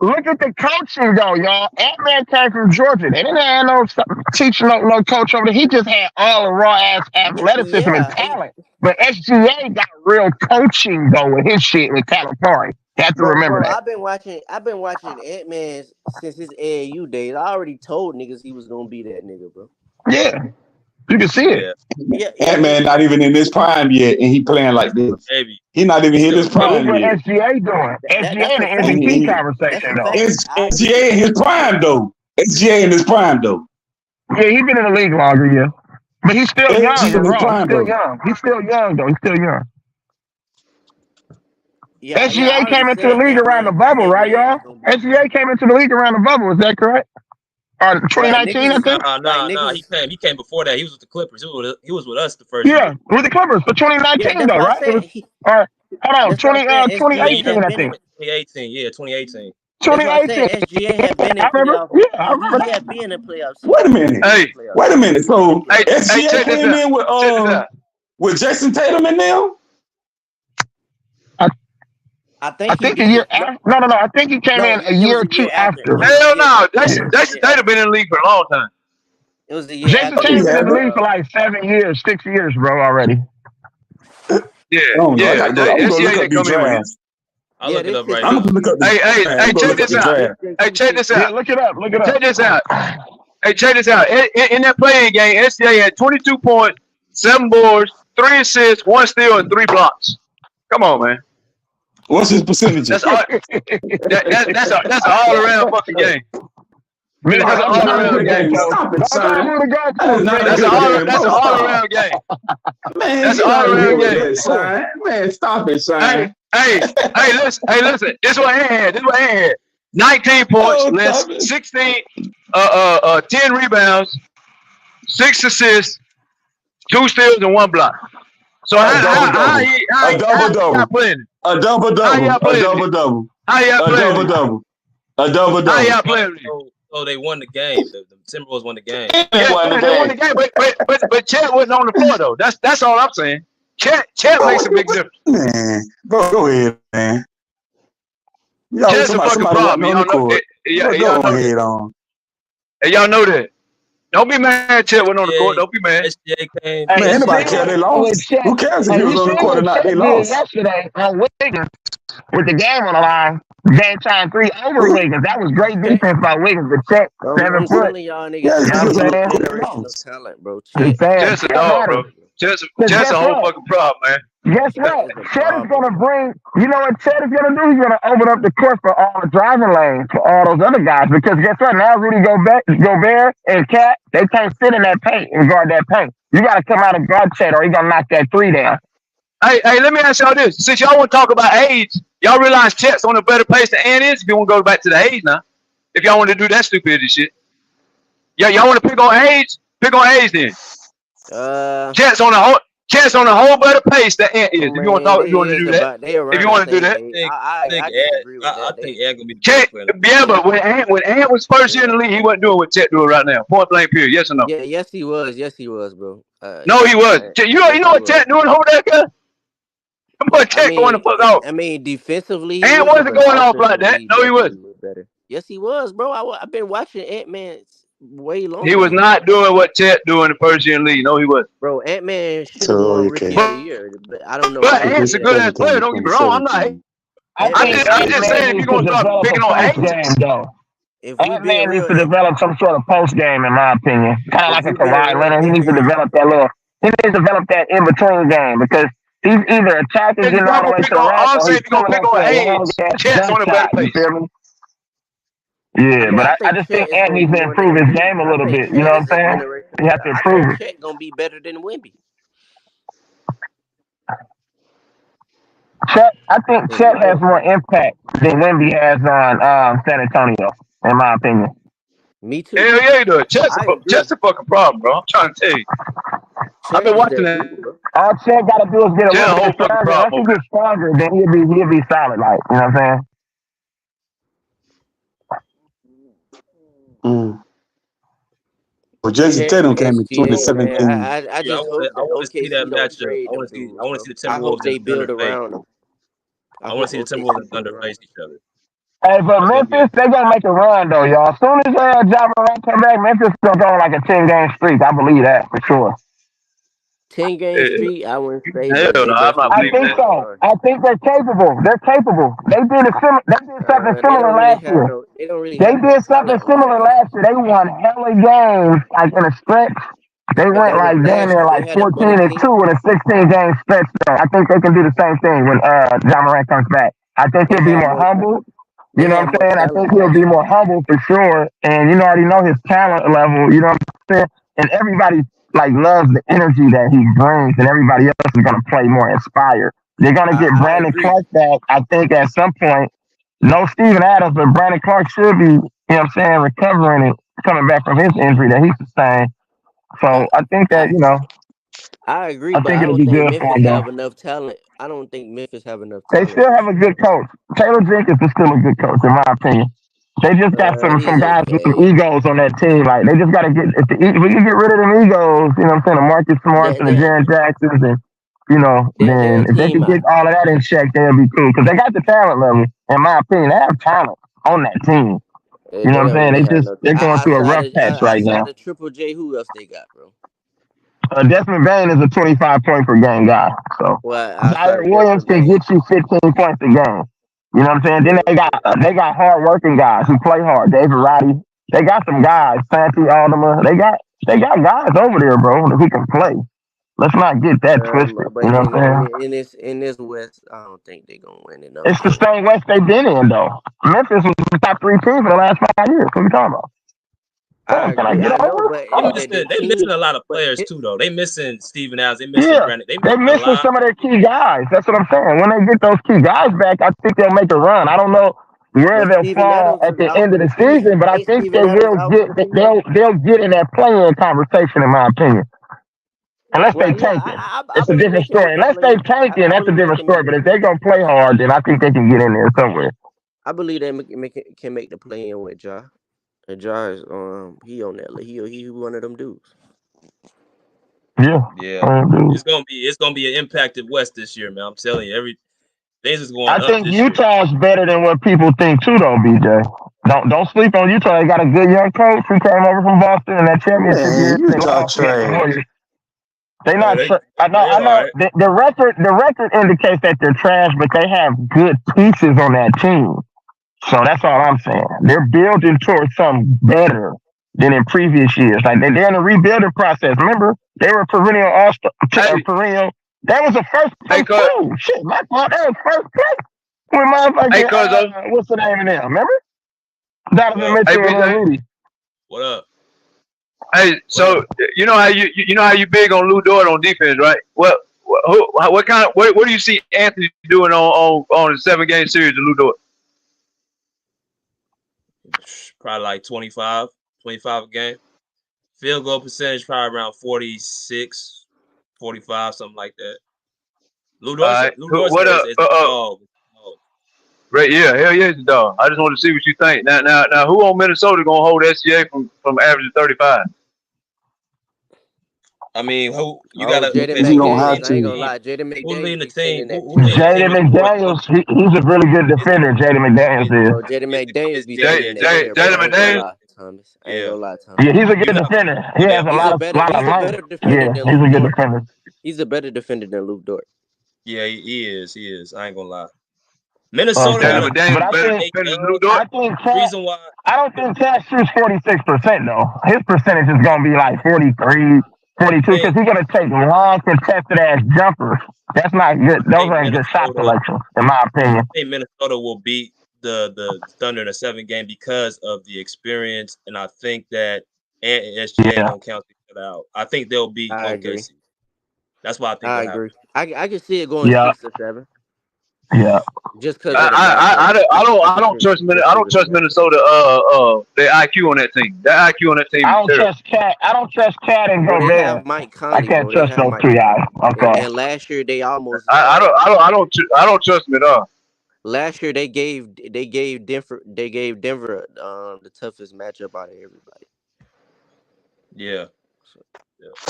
Look at the coaching though, y'all. Ant-Man came from Georgia. They didn't have no teaching, no coach over there. He just had all the raw ass athleticism and talent. But SGA got real coaching though with his shit with Calipari. You have to remember that. I've been watching Ant-Man since his AAU days. I already told niggas he was gonna be that nigga, bro. Yeah. You can see it. Yeah. Ant-Man not even in his prime yet, and he playing like this. Baby. He not even hit his prime Look what yet. SGA doing. SGA in the MVP conversation though. SGA in his prime though. SGA in his prime though. Yeah, he's been in the league longer, yeah. But he's still young. He's You're in his wrong. prime, He's still though. young. He's still young though. He's still young. Yeah, SGA came into the league around the bubble, right, y'all? SGA came into the league around the bubble. Is that correct? Or 2019, I think. No. He came before that. He was with the Clippers. He was with us the first Yeah, year. with the Clippers for 2019 though, right? It was, hold on, 2018, I think. 2018, yeah, 2018. 2018. SGA had been in I remember. playoffs. Yeah, I remember. He had been in playoffs. Wait a minute. Wait a minute. So SGA check this came in out. with Jason Tatum in there? I think a year after. No. I think he came in a year or two after. Hell no. Jason Tatum been in the league for a long time. It was the year Jason Tatum's been in the league for like 6 years, bro, already. Yeah. I'm gonna SGA look up didn't come these in with him. drafts. I'll look it up right I'm now. gonna look up these Hey, drafts. check this out. Hey, check this out. Yeah, look it up. Check this out. Hey, check this out. In that playing game, SGA had 22 points, 7 boards, 3 assists, 1 steal, and 3 blocks. Come on, man. What's his percentage? That's all. That's an all around fucking game. Remember, That's an I'm all trying to around do the game. goalpost. Stop it, I'm trying to son. do the That is goalpost, not a man. That's good game, an bro. all Stop. around game. Man, That's get an all out of here around with game. that, son. Man, stop it, son. Listen. This is what Ant had. 19 points, Oh, less stop it. 16, 10 rebounds, 6 assists, 2 steals, and 1 block. So A how double-double. y'all A double-double. playing? A How double-double. y'all A playing? double-double. How y'all A playing? double-double. A How double-double. y'all playing? So they won the game. The Timberwolves won the game. They Yeah, won the they won the game. game, but Chet wasn't on the floor though. That's all I'm saying. Chet makes a big difference. Man, bro, go ahead, man. Y'all, Chet's a fucking somebody problem. wasn't on the court. Y'all Go know ahead that. on. Hey, y'all know that. Don't be mad. Chet went on the court. Don't be mad. SGA came. Hey, Man, you anybody see care they what lost? Chet? Who cares if Hey, he you was on see the court or what not? Chet They did lost. yesterday on Wiggins with the game on the line. Game time 3 over Wiggins. That was great defense by Wiggins. But Chet, I'm 7 foot. telling y'all niggas, Yeah, You know Chet what I'm is because a on the saying? court they generational lost. talent, bro. I'm Chet, saying Chet's a Chet dog, bro. matters. Chet's Because a guess whole what? fucking problem, man. Guess Chet what? is a Chet is problem. gonna bring. You know what Chet is gonna do? He's gonna open up the court for all the driving lanes for all those other guys. Because guess what? Now Rudy Gobert and Cat, they can't sit in that paint and guard that paint. You gotta come out and guard Chet, or he's gonna knock that 3 down. Hey, let me ask y'all this. Since y'all want to talk about age, y'all realize Chet's on a better pace than Ant is? If you want to go back to the age now. If y'all want to do that stupidity shit. Yeah, y'all want to pick on age? Pick on age then. Chet's on a whole better pace than Ant is. If you want to talk, if you want to do that. They around If you want to do the that. same age. I disagree with that. I think Ed gonna be the Chet, best player in the yeah, but when Ant was first year in the league, he wasn't doing what Chet doing right now. Point blank period. Yes or no? Yeah, yes he was, bro. No, he was. You know what Chet doing over there, guy? Come on, Chet going the fuck off. I mean, defensively, Ant wasn't going off like that. No, he wasn't. Better. Yes, he was, bro. I've been watching Ant-Man way longer. He was not doing what Chet doing the first year in the league. No, he wasn't. Bro, Ant-Man should have won Rookie of the Year, but I don't know. But Ant's a good ass player. Don't get me wrong. I'm just saying, if you're gonna start picking on age, though. If we Ant-Man being needs to real, develop some sort of post game, in my opinion. Kind of like a we being Kawhi real, Leonard. He needs to develop that little. He needs to develop that in between game because he's either attacking if you you're all the way gonna to pick the on, rack I'm or saying he's if you're gonna coming pick up on to a age, long-ass Chet's jump on a better shot. You pace. feel me? Yeah, but I just think Ant needs to improve his game a little bit. You know what I'm saying? He has to improve it. Chet gonna be better than Wemby. I think Chet has more impact than Wemby has on San Antonio, in my opinion. Me too. Hell yeah, he does. Chet's a fucking problem, bro. I'm trying to tell you. I've been watching that. All Chet got to do is get a Chet a little whole bit fucking stronger. Once problem. he gets stronger, then he'll be solid. Like, you know what I'm saying? Well, Jason Tatum came in 2017. I just hope I want to see that OKC don't matchup. trade I want them to see the I hope Timberwolves they and build Thunder face. around them. I want to see the Timberwolves and Thunder face each other. Hey, but Memphis, they gonna make a run though, y'all. As soon as Ja Morant come back, Memphis gonna go on like a 10-game streak. I believe that for sure. 10-game streak, I wouldn't say. Hell But no, I'm not I believing think that. so. I think they're capable. They're capable. They did something similar last year. They did something similar last year. They won hella games like in a stretch. They went like damn near like 14-2 in a 16-game stretch. Though. I think they can do the same thing when Ja Morant comes back. I think he'll be more humble. You know what I'm saying? I think he'll be more humble for sure. And you already know his talent level. You know what I'm saying? And everybody like loves the energy that he brings, and everybody else is gonna play more inspired. They're gonna get Brandon Clark back, I think, at some point. No Steven Adams, but Brandon Clark should be, you know what I'm saying, recovering and coming back from his injury that he sustained. So I think that, I agree, I but think I it'll don't be think good for Memphis them. have enough talent. I don't think Memphis have enough They talent. still have a good coach. Taylor Jenkins is still a good coach, in my opinion. They just got some guys with some egos on that team. Like they just got to get if we can get rid of them egos, you know what I'm saying, the Marcus Smarts and the Jaren Jacksons, and then if they can get all of that in check, they'll be cool because they got the talent level. In my opinion, they have talent on that team. You know what I'm saying? They're going through a rough patch right now. The Triple J, who else they got, bro? Desmond Bain is a 25 point per game guy. So Zaire Williams can get you 15 points a game. You know what I'm saying? Then they got hard working guys who play hard. David Roddy. They got some guys. Santi Aldama. They got guys over there, bro, who can play. Let's not get that twisted. But you know what I'm saying? In this West, I don't think they're gonna win it. It's the same West they've been in though. Memphis was the top 3 teams for the last 5 years. What are you talking about? I Can I agree. get I know, over? but They Come on. missing, the they team, missing a lot of but players it, too, though. They missing Steven Adams. They missing Yeah, Brandon. They they're missing a missing lot. some of their key guys. That's what I'm saying. When they get those key guys back, I think they'll make a run. I don't know where but they'll Steven fall Adams at is the out end for of the the season. season, but I Ain't think they Steven Adams will out get for the season? they'll get in that playing conversation, in my opinion. Unless they Right? Yeah, tanking. I It's a believe they different can story. make the Unless they play. tanking, I that's a believe they different can make story. the But if play. they're gonna play hard, then I think they can get in there somewhere. I believe they can make the play in with Ja. And Ja is he on that. He one of them dudes. Yeah. Yeah, it's gonna be an impacted West this year, man. I'm telling you, things is going I up think this year. Utah's better than what people think too, though, BJ. Don't sleep on Utah. They got a good young coach who came over from Boston in that championship Man, year. They Utah lost to the trash. Warriors. They Yeah, not. they I know. all right. The record indicates that they're trash, but they have good pieces on that team. So that's all I'm saying. They're building towards something better than in previous years. Like they're in a rebuilding process. Remember, they were perennial all-star, Hey, perennial. That was a first hey, place cuz, team. Shit, my fault. That was first place. With hey, motherfucking cuz, what's the name of them? Remember? What Donovan up? Mitchell hey, and BJ. Rudy. What up? Hey, What so up? you know how you know how you big on Lou Dort on defense, right? What do you see Anthony doing on the 7-game series of Lou Dort? Probably like 25 a game. Field goal percentage probably around 46, 45, something like that. Lou All Dort's right. is What a dog. Right, yeah, hell yeah, it's a dog. I just want to see what you think. Now, who on Minnesota gonna hold SGA from averaging 35? I mean, who you Oh, gotta Jaden okay? So He gonna who's have leading McDaniels. I the ain't to. gonna team? lie. Jaden Who's leading McDaniels the be sending team? that Who's leading the team Jaden in scoring? McDaniels, he's a really good defender. Jaden McDaniels is. bro. Jaden McDaniels be sending that Jaden shit, bro. I Jalen ain't gonna McDaniels. lie, Thomas. I ain't Yeah, gonna lie, Thomas. Yeah, he's a you good got defender. He yeah. has a He's lot a of better length. defender Yeah, than he's a Luke good Dort. defender. He's a better defender than Luke Dort. Yeah, he is. He is. I ain't gonna lie. Minnesota Okay, got Jalen a but McDaniels I better think defender than Lou young. Dort. Cat. Reason why I don't think Cat shoots 46% though. His percentage is gonna be like 43, 42 because think he's gonna take long contested ass jumpers. That's not good. I Those think aren't good shot Minnesota selections, in my opinion. Minnesota will beat the Thunder in a 7-game because of the experience, and I think that SGA ain't Yeah, gonna count it out. I think they'll beat I agree. OKC. That's what I think I will happen. agree. I can see it going yeah, 6 or 7, yeah. just because of the matchup. I don't trust I don't trust Minnesota. Their IQ on that team. That IQ on that team I is don't terrible. trust Cat. I don't trust Cat and Bro, they have Gobert. Mike I Conley, can't bro. They trust have those Mike two guys. I'm sorry. and last year they almost I don't trust them at all. last year they gave Denver the toughest matchup out of everybody. Yeah.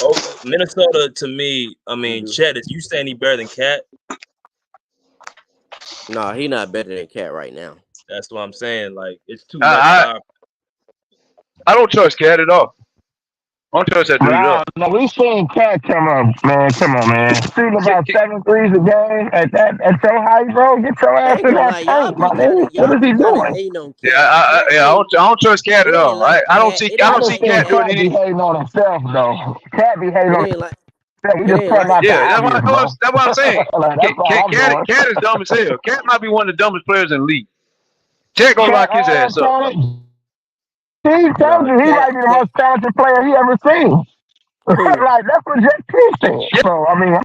Oh, Minnesota to me, I mean, Chet, is you saying he better than Cat? No, he not better than Cat right now. That's what I'm saying. Like, it's too much I power. I don't trust Cat at all. I don't trust that dude at all. No, we've seen Cat come up, man. Come on, man. Shooting about 7 threes a game at your height, bro. Get your I ass ain't in gonna that lie, paint, my nigga. What is he doing? hating on Yeah, Cat. I don't trust Cat at all. Right? I don't see I just think Cat doing Cat be anything. hating on himself, though. Cat be hating It on ain't like himself. We it just ain't pointing like out the Yeah, obvious, bro. that's what I'm saying. Like, that's all I'm doing. Cat is dumb as hell. Cat might be one of the dumbest players in the league. Cat gonna lock his ass up. He told you he might be the most talented player he ever seen. Like, that's what Jeff T said. Yeah. So, I mean, I'm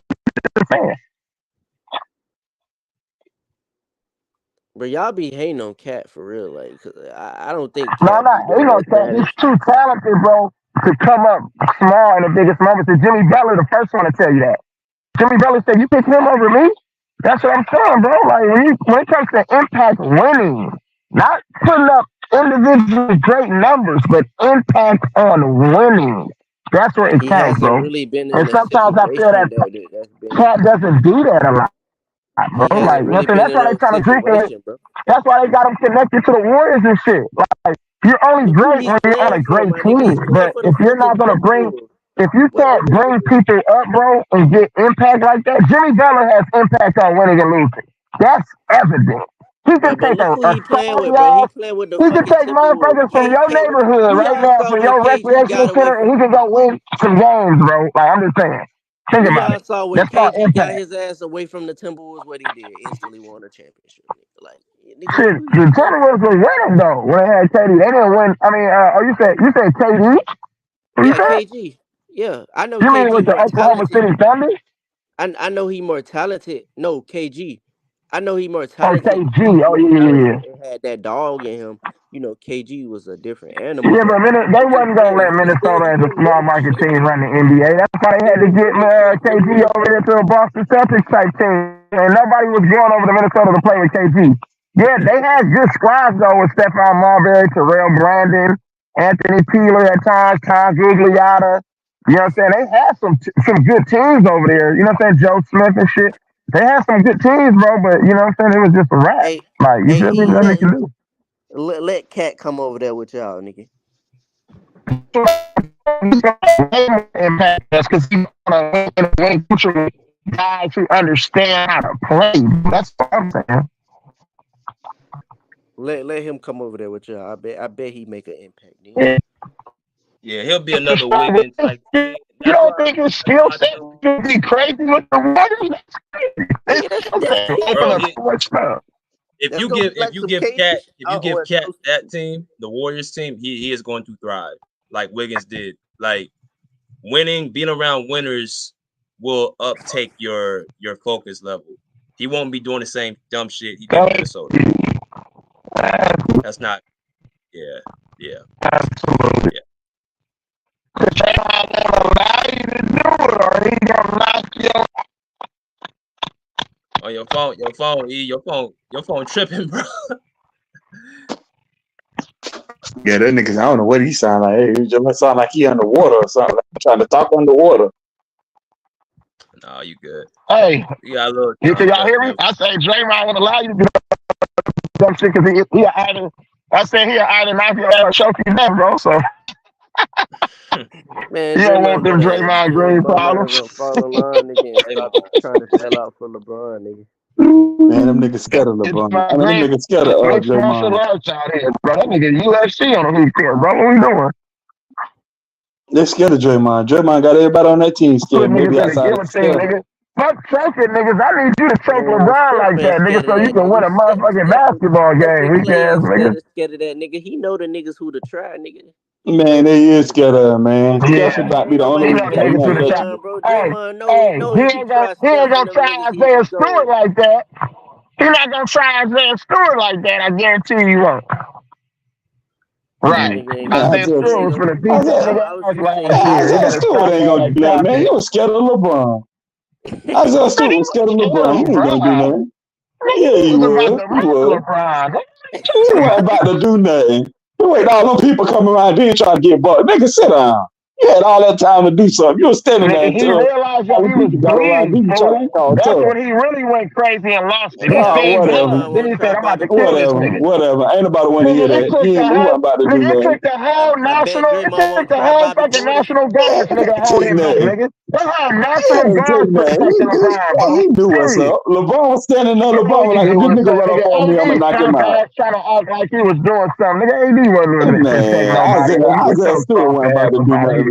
just saying. but y'all be hating on Cat for real, like, 'cause I don't think No, Cat I'm not hating on Cat. He's too talented, bro, to come up small in the biggest moments. And Jimmy Butler, the first one to tell you that. Jimmy Butler said, "You pick him over me." That's what I'm saying, bro. Like when it comes to impact winning, not putting up individual great numbers, but impact on winning. That's what it he counts, hasn't bro. really been in And a sometimes I feel situation that that's been Cat doesn't do that a lot, bro. he Like, hasn't really been that's in why they a trying to drink it. situation, bro. That's why they got him connected to the Warriors and shit. Like, you're only Look who great he's when you're on a playing for, great my nigga. He's team. playing But for the if you're not fucking gonna bring, Timberwolves. if you can't bring people up, bro, and get impact like that, Jimmy Butler has impact on winning and losing. That's evident. He Bro, can but take look a who he playing sorry with, bro. He ass. playing with the He can fucking take Timberwolves. motherfuckers from your neighborhood We right all now, saw from when your KG recreational got away center, and he can go win some games, bro. Like, I'm just saying. Think We about all it. saw when That's called KG got impact. his ass away from the Timberwolves. What he did, instantly won a championship. Nigga. Like, Shit, the Timberwolves was winning though when they had KD. They didn't win. I mean, you said KD? What you Yeah, said? KG. Yeah, I know You mean KG with the more Oklahoma talented. City Thunder? I know he more talented. No, KG. I know he more Oh, talented. KG. Oh yeah. And had that dog in him. You know, KG was a different animal. Yeah, but they wasn't gonna let Minnesota as a small market team run the NBA. That's why they had to get KG over there to a Boston Celtics type team, and nobody was going over to Minnesota to play with KG. Yeah, they had good squads though with Stephon Marbury, Terrell Brandon, Anthony Peeler at times, Tom Gugliotta. You know what I'm saying? They had some good teams over there. You know what I'm saying? Joe Smith and shit. They had some good teams, bro. But you know what I'm saying? It was just a wrap. Hey, Like you feel me? Nothing they can do. Let Cat come over there with y'all, nigga. Impact us because he's gonna win guys who understand how to play. That's what I'm saying. Let him come over there with y'all. I bet he make an impact. Yeah. Yeah, he'll be another Wiggins type. You don't think his skill set could be crazy with the Warriors? If you give Cat that team, the Warriors team, he is going to thrive like Wiggins did. Like being around winners will uptake your focus level. He won't be doing the same dumb shit he did in Minnesota. That's not. Yeah. Absolutely. Yeah. Because they don't want to allow you to do it, or he gonna knock you on your phone tripping, bro. Yeah, that nigga, I don't know what he sound like. Hey, he just sound like he underwater or something. Like trying to talk underwater. No, you good. Hey, you got a little. Can y'all hear me? I say Draymond won't allow you to do some shit because he either. I said he either knock you out or choke you down, bro. So. Man, you don't want them Draymond Green problems. Trying to sell out for LeBron, nigga. Man, them niggas scared of LeBron. I mean, them niggas scared of Draymond. Bro, that nigga UFC on the hoop court, bro. What we doing? They're scared of Draymond. Draymond got everybody on that team scared. Maybe outside of nigga. Fuck choking, niggas. I need you to choke LeBron like that, nigga, so you can win a motherfucking basketball game. Weak ass nigga. Scared of that nigga. He know the niggas who to try, nigga. Man, they is scared of him, man. Yeah. Steph about be the only reason he won't let you. Hey, he ain't gonna try Isaiah Stewart like that. He not gonna try Isaiah Stewart like that. I guarantee you won't. Right. Isaiah Stewart was for the defense. Isaiah Stewart ain't gonna do that, man. He was scared of LeBron. Isaiah Stewart was scared of LeBron. He ain't gonna do nothing. Yeah, he would. He would. He wasn't about to do nothing. Wait, all them people coming around, then trying to get bucked. Nigga, sit down. You had all that time to do something. You was standing there until he realized that he was bleeding. That's when he really went crazy and lost it. He then he said, I'm about to kill this nigga. Whatever. Ain't nobody want to hear that. He wasn't about to do that. You took the whole fucking national guard, nigga, hold him back, nigga. The whole national guard protecting LeBron. He knew what's up. LeBron was standing there. LeBron was like, if this nigga run up on me, I'm going to knock him out. Trying to act like he was doing something. Nigga, AD wasn't doing that. Isaiah Stewart wasn't about to do nothing.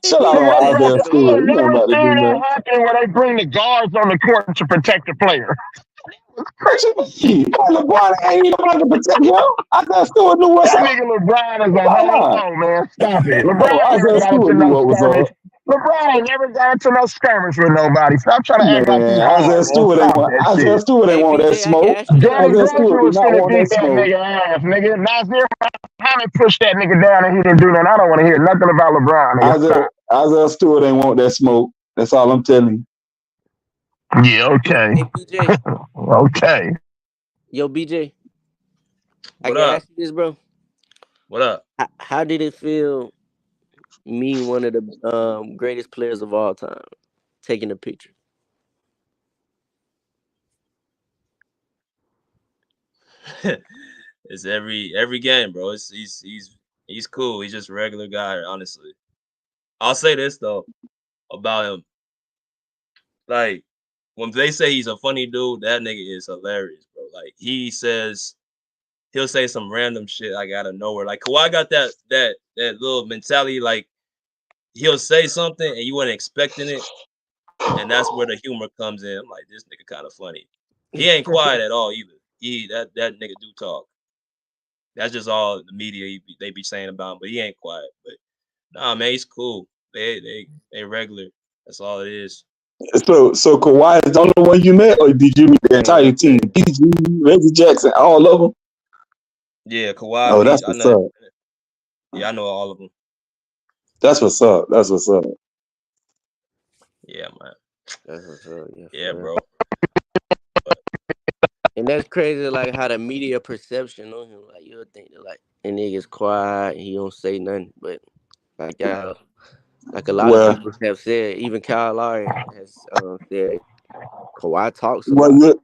Shut up, Isaiah Stewart. You ain't about to do that. Happen where they bring the guards on the court to protect the player. LeBron ain't even about to protect him. Isaiah Stewart knew what's up. Nigga, LeBron is a whole man. Stop it. Isaiah Stewart knew what was up. LeBron ain't never got into no skirmish with nobody. Stop trying to act like he's Isaiah Stewart ain't want that smoke. Isaiah Stewart was gonna beat that nigga ass, nigga. Nasir Muhammad pushed that nigga down and he didn't do nothing. I don't want to hear nothing about LeBron. Nigga. Isaiah Stewart ain't want that smoke. That's all I'm telling you. Yeah, okay. Hey, BJ. Okay. Yo, BJ. What I up? ask you this, bro. What up? How did it feel? Me, one of the greatest players of all time, taking a picture. It's every game, bro. He's cool. He's just a regular guy, honestly. I'll say this though about him. Like when they say he's a funny dude, that nigga is hilarious, bro. Like he'll say some random shit like out of nowhere. Like Kawhi got that little mentality, like he'll say something and you weren't expecting it, and that's where the humor comes in. I'm like, this nigga kind of funny. He ain't quiet at all either. that nigga do talk. That's just all the media they be saying about him, but he ain't quiet. But nah, man, he's cool. They regular. That's all it is. So Kawhi is the only one you met, or did you meet the entire team? PG, Reggie Jackson, all of them? Yeah, Kawhi. Oh, that's what's up. Yeah, I know all of them. That's what's up. That's what's up. Yeah, man. That's what's up. Yeah, bro. And that's crazy, like how the media perception on him. Like you'll think that like the nigga's quiet, he don't say nothing, but like like a lot of people have said, even Kyle Lowry has said Kawhi talks a lot.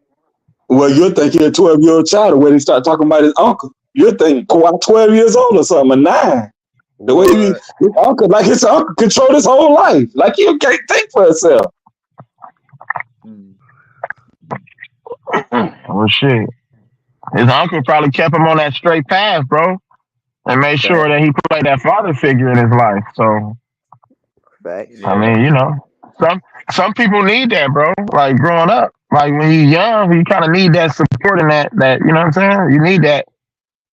You're thinking a 12-year-old child when he start talking about his uncle. You're thinking Kawhi 12 years old or something, or 9. The way his uncle, like his uncle controlled his whole life. Like he can't think for himself. Well, shit. His uncle probably kept him on that straight path, bro, and made sure that he played that father figure in his life. So, I mean, you know, some people need that, bro. Like growing up, like when you're young, you kind of need that support and that you know what I'm saying. You need that.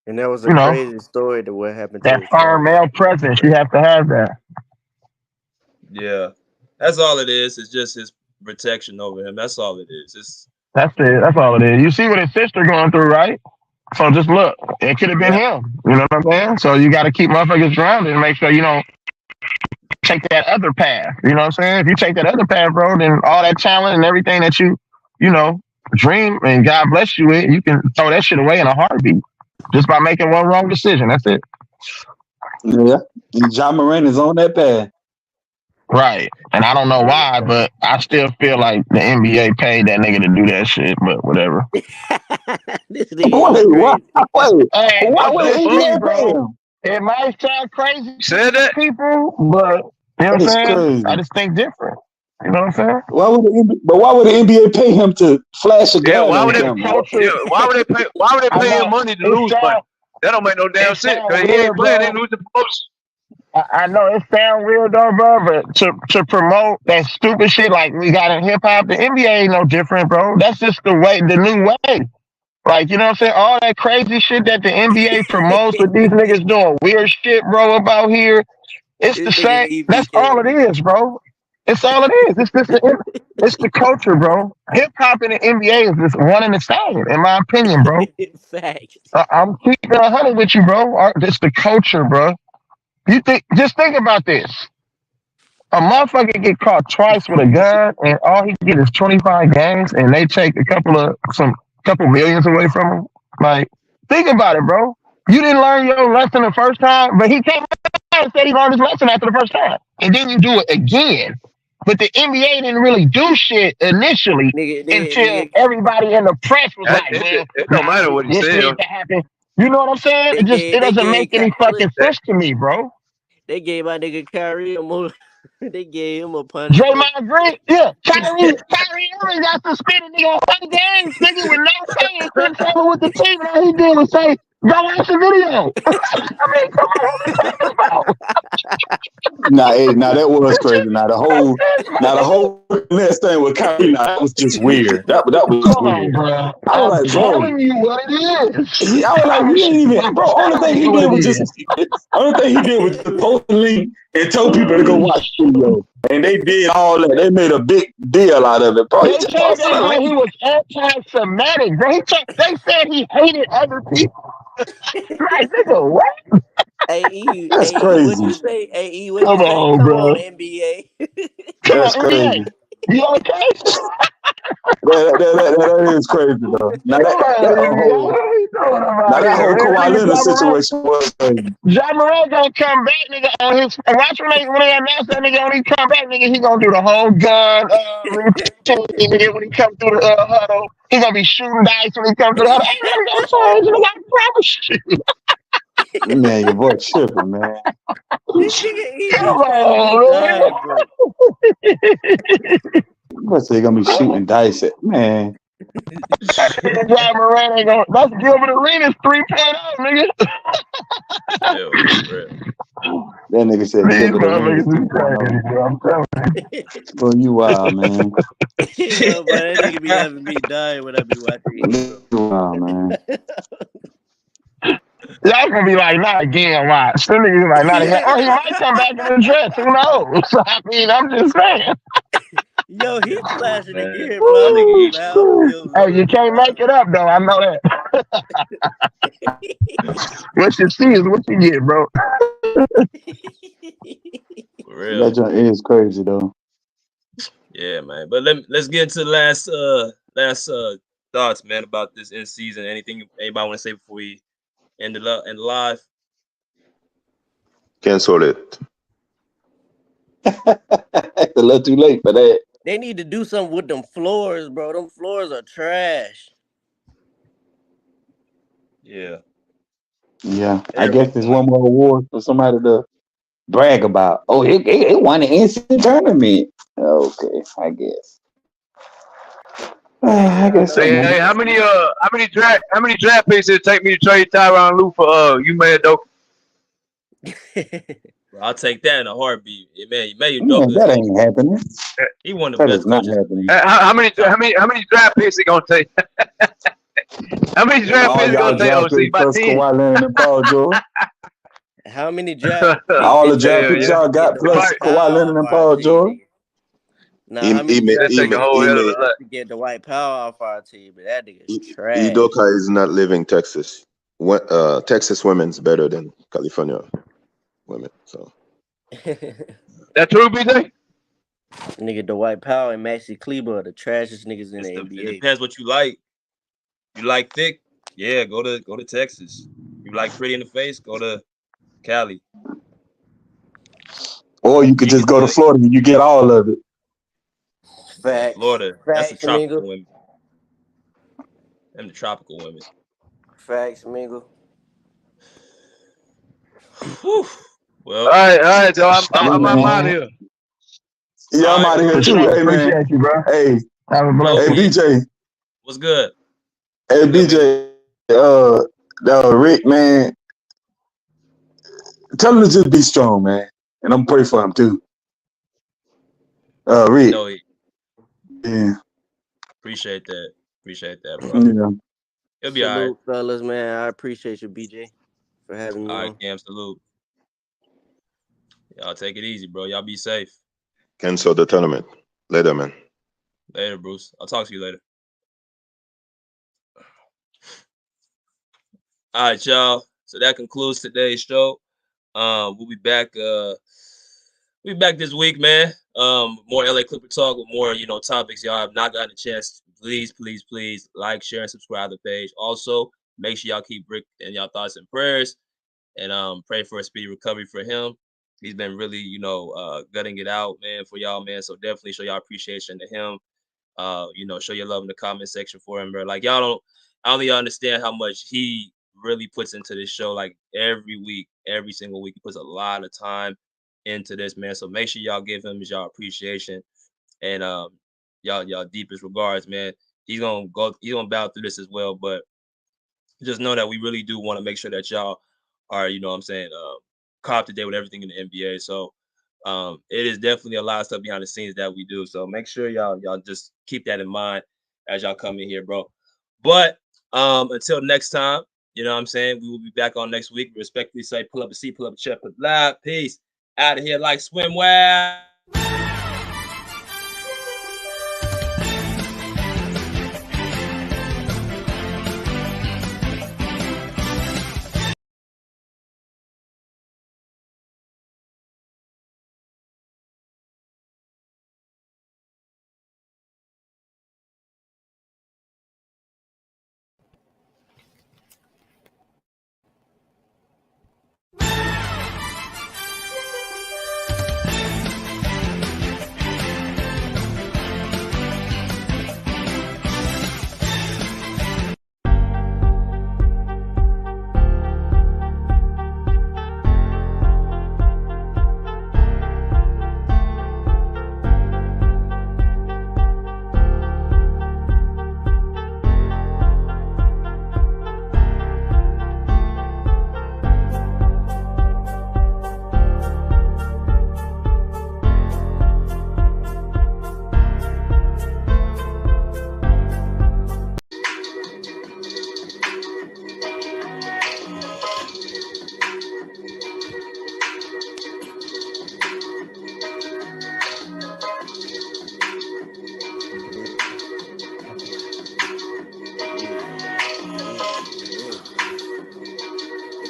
And that was a crazy story to what happened. That firm male presence, you have to have that. Yeah, that's all it is. It's just his protection over him. That's all it is. That's it. That's all it is. You see what his sister going through, right? So just look, it could have been him. You know what I'm saying? So you got to keep motherfuckers grounded and make sure you don't take that other path. You know what I'm saying? If you take that other path, bro, then all that talent and everything that you know, dream and God bless you with, you can throw that shit away in a heartbeat just by making one wrong decision. That's it. Yeah. And Ja Morant is on that path. Right. And I don't know why, but I still feel like the NBA paid that nigga to do that shit, but whatever. This nigga Why would the NBA bro? pay him? It might sound crazy Said that? people, but you know what I'm saying? Crazy. I just think different. You know what I'm saying? Why would the NBA pay him to flash a gun? Yeah, why would they pay him know, money to lose money? That don't make no damn sense. Cause he ain't playing, they lose the post. I know it sounds weird though, bro, but to promote that stupid shit like we got in hip hop, the NBA ain't no different, bro. That's just the new way. Like, you know what I'm saying? All that crazy shit that the NBA promotes with these niggas doing weird shit, bro, about here. It's the same. That's all it is, bro. It's all it is. It's the culture, bro. Hip hop and the NBA is just one and the same, in my opinion, bro. Facts. I'm keeping 100 with you, bro. It's the culture, bro. Just think about this. A motherfucker get caught twice with a gun, and all he get is 25 games, and they take a couple millions away from him. Like, think about it, bro. You didn't learn your lesson the first time, but he came out and said he learned his lesson after the first time, and then you do it again. But the NBA didn't really do shit initially until everybody in the press was like, "Man, it don't matter what he this said. needs to happen." You know what I'm saying? It doesn't make any fucking sense to me, bro. They gave my nigga Kyrie a more. They gave him a punch. Draymond Green, yeah. Kyrie Irving got suspended, nigga, on 100 games, nigga, with no pay and couldn't travel with the team. And all he did was say, "Go watch the video." I mean, come on, what are you talking about? Nah, that was crazy. Now the whole next thing with Kyrie, that was just weird. That was just weird. Bro. I was like, bro, telling you what it is. I was like, we ain't even, bro. Only thing he did was just post the link and told people to go watch the video, and they did all that. They made a big deal out of it, bro. They told him he was anti-Semitic, bro. They said he hated other people. Like, nigga, what? That's crazy. What you say? Hey, what Come you say? on, Come bro. on, NBA. That's crazy. You okay? That is crazy, though. Now that whole Kawhi Leonard situation was crazy. Ja Morant gonna come back, nigga, on his watch when they announce that nigga when he come back, nigga, he gonna do the whole gun routine, nigga, when he come through the huddle. He gonna be shooting dice when he comes through the huddle. I promise you. Man, your boy tripping, man. Come on, man. What's he gonna be shooting dice at? Man, Ja Morant ain't gonna. That's Gilbert Arenas 3.0, nigga. Yeah, for real. That nigga said These Gilbert Arenas motherfuckers is crazy, 3.0. bro. I'm telling you. Bro, you wild, man. Yo, bro, that nigga be having me dying when I be watching it, You wild, man. Y'all gonna be like, not again, watch. Some niggas like, not again. Or he might come back in the dress. Who knows? I mean, I'm just saying. Yo, he flashing Man. again, bro. That nigga loud. Yo, Hey, you can't make it up, though. I know that. What you see is what you get, bro. For real. That joint is crazy, though. Yeah, man. But let's get into the last thoughts, man, about this in season. Anything anybody want to say before we end the live? Cancel it. It's a little too late for that. They need to do something with them floors, bro. Them floors are trash. Yeah. Yeah, I guess there's one more award for somebody to brag about. Oh, it won the NCAA tournament. Okay, I guess. I guess so, Hey, man. how many draft picks did it take me to trade Tyronn Lue for you mad though? I'll take that in a heartbeat. Man, you Man, Udoka. that ain't happening. He one of That the is best not coaches. happening. How many draft picks it gonna take? How many draft All picks it y'all gonna take? draft OC picks by plus 10. Kawhi Leonard and Paul George. How many draft All the picks draft Hell picks yeah. y'all got get plus Dwight Kawhi Powell Leonard off and our Paul team, George. nigga? Nah, how many That draft take a picks whole hell of a lot. to get Dwight Powell off our team? But that nigga's trash. Udoka is not living Texas. Texas women's better than California women. So That true, BJ? Nigga, Dwight Powell and Maxi Kleber are the trashiest niggas in the It NBA. depends what you like. You like thick? Yeah, go to Texas. You like pretty in the face? Go to Cali. Or you could just go to Florida and you get all of it. Facts. Florida. That's the Facts, tropical Mingle. women. Them the tropical women. Facts, Mingle. Whew. Well, All right, Joe. I'm out of here. Yeah, I'm out of here too. Hey, man. Appreciate you, bro. Hey, Have a blessed hey, one. BJ. What's good? Hey, BJ. Rick, man. Tell him to just be strong, man. And I'm praying for him too. Rick. No, Yeah. appreciate that, bro. Yeah. It'll be all right. Salute, fellas, man. I appreciate you, BJ, for having me All on. right, Cam, salute. Y'all take it easy, bro. Y'all be safe. cancel the tournament. Later, man. Later, Bruce. I'll talk to you later. All right, y'all. So that concludes today's show. We'll be back. We'll be back this week, man. More LA Clipper talk with more, topics y'all have not gotten a chance. Please like, share, and subscribe to the page. Also, make sure y'all keep Rick in y'all thoughts and prayers, and pray for a speedy recovery for him. He's been really, gutting it out, man, for y'all, man. So definitely show y'all appreciation to him. Show your love in the comment section for him, bro. Like I don't think y'all understand how much he really puts into this show. Like every week, every single week, he puts a lot of time into this, man. So make sure y'all give him y'all appreciation and y'all deepest regards, man. He's gonna battle through this as well, but just know that we really do want to make sure that y'all are, caught up to date with everything in the NBA. So it is definitely a lot of stuff behind the scenes that we do. So make sure y'all just keep that in mind as y'all come in here, bro. But until next time, we will be back on next week. Respectfully say, pull up a seat, pull up a chair, put live. Peace. Out of here like swimwear.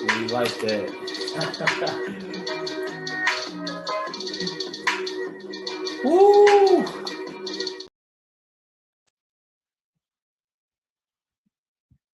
We like that. Woo!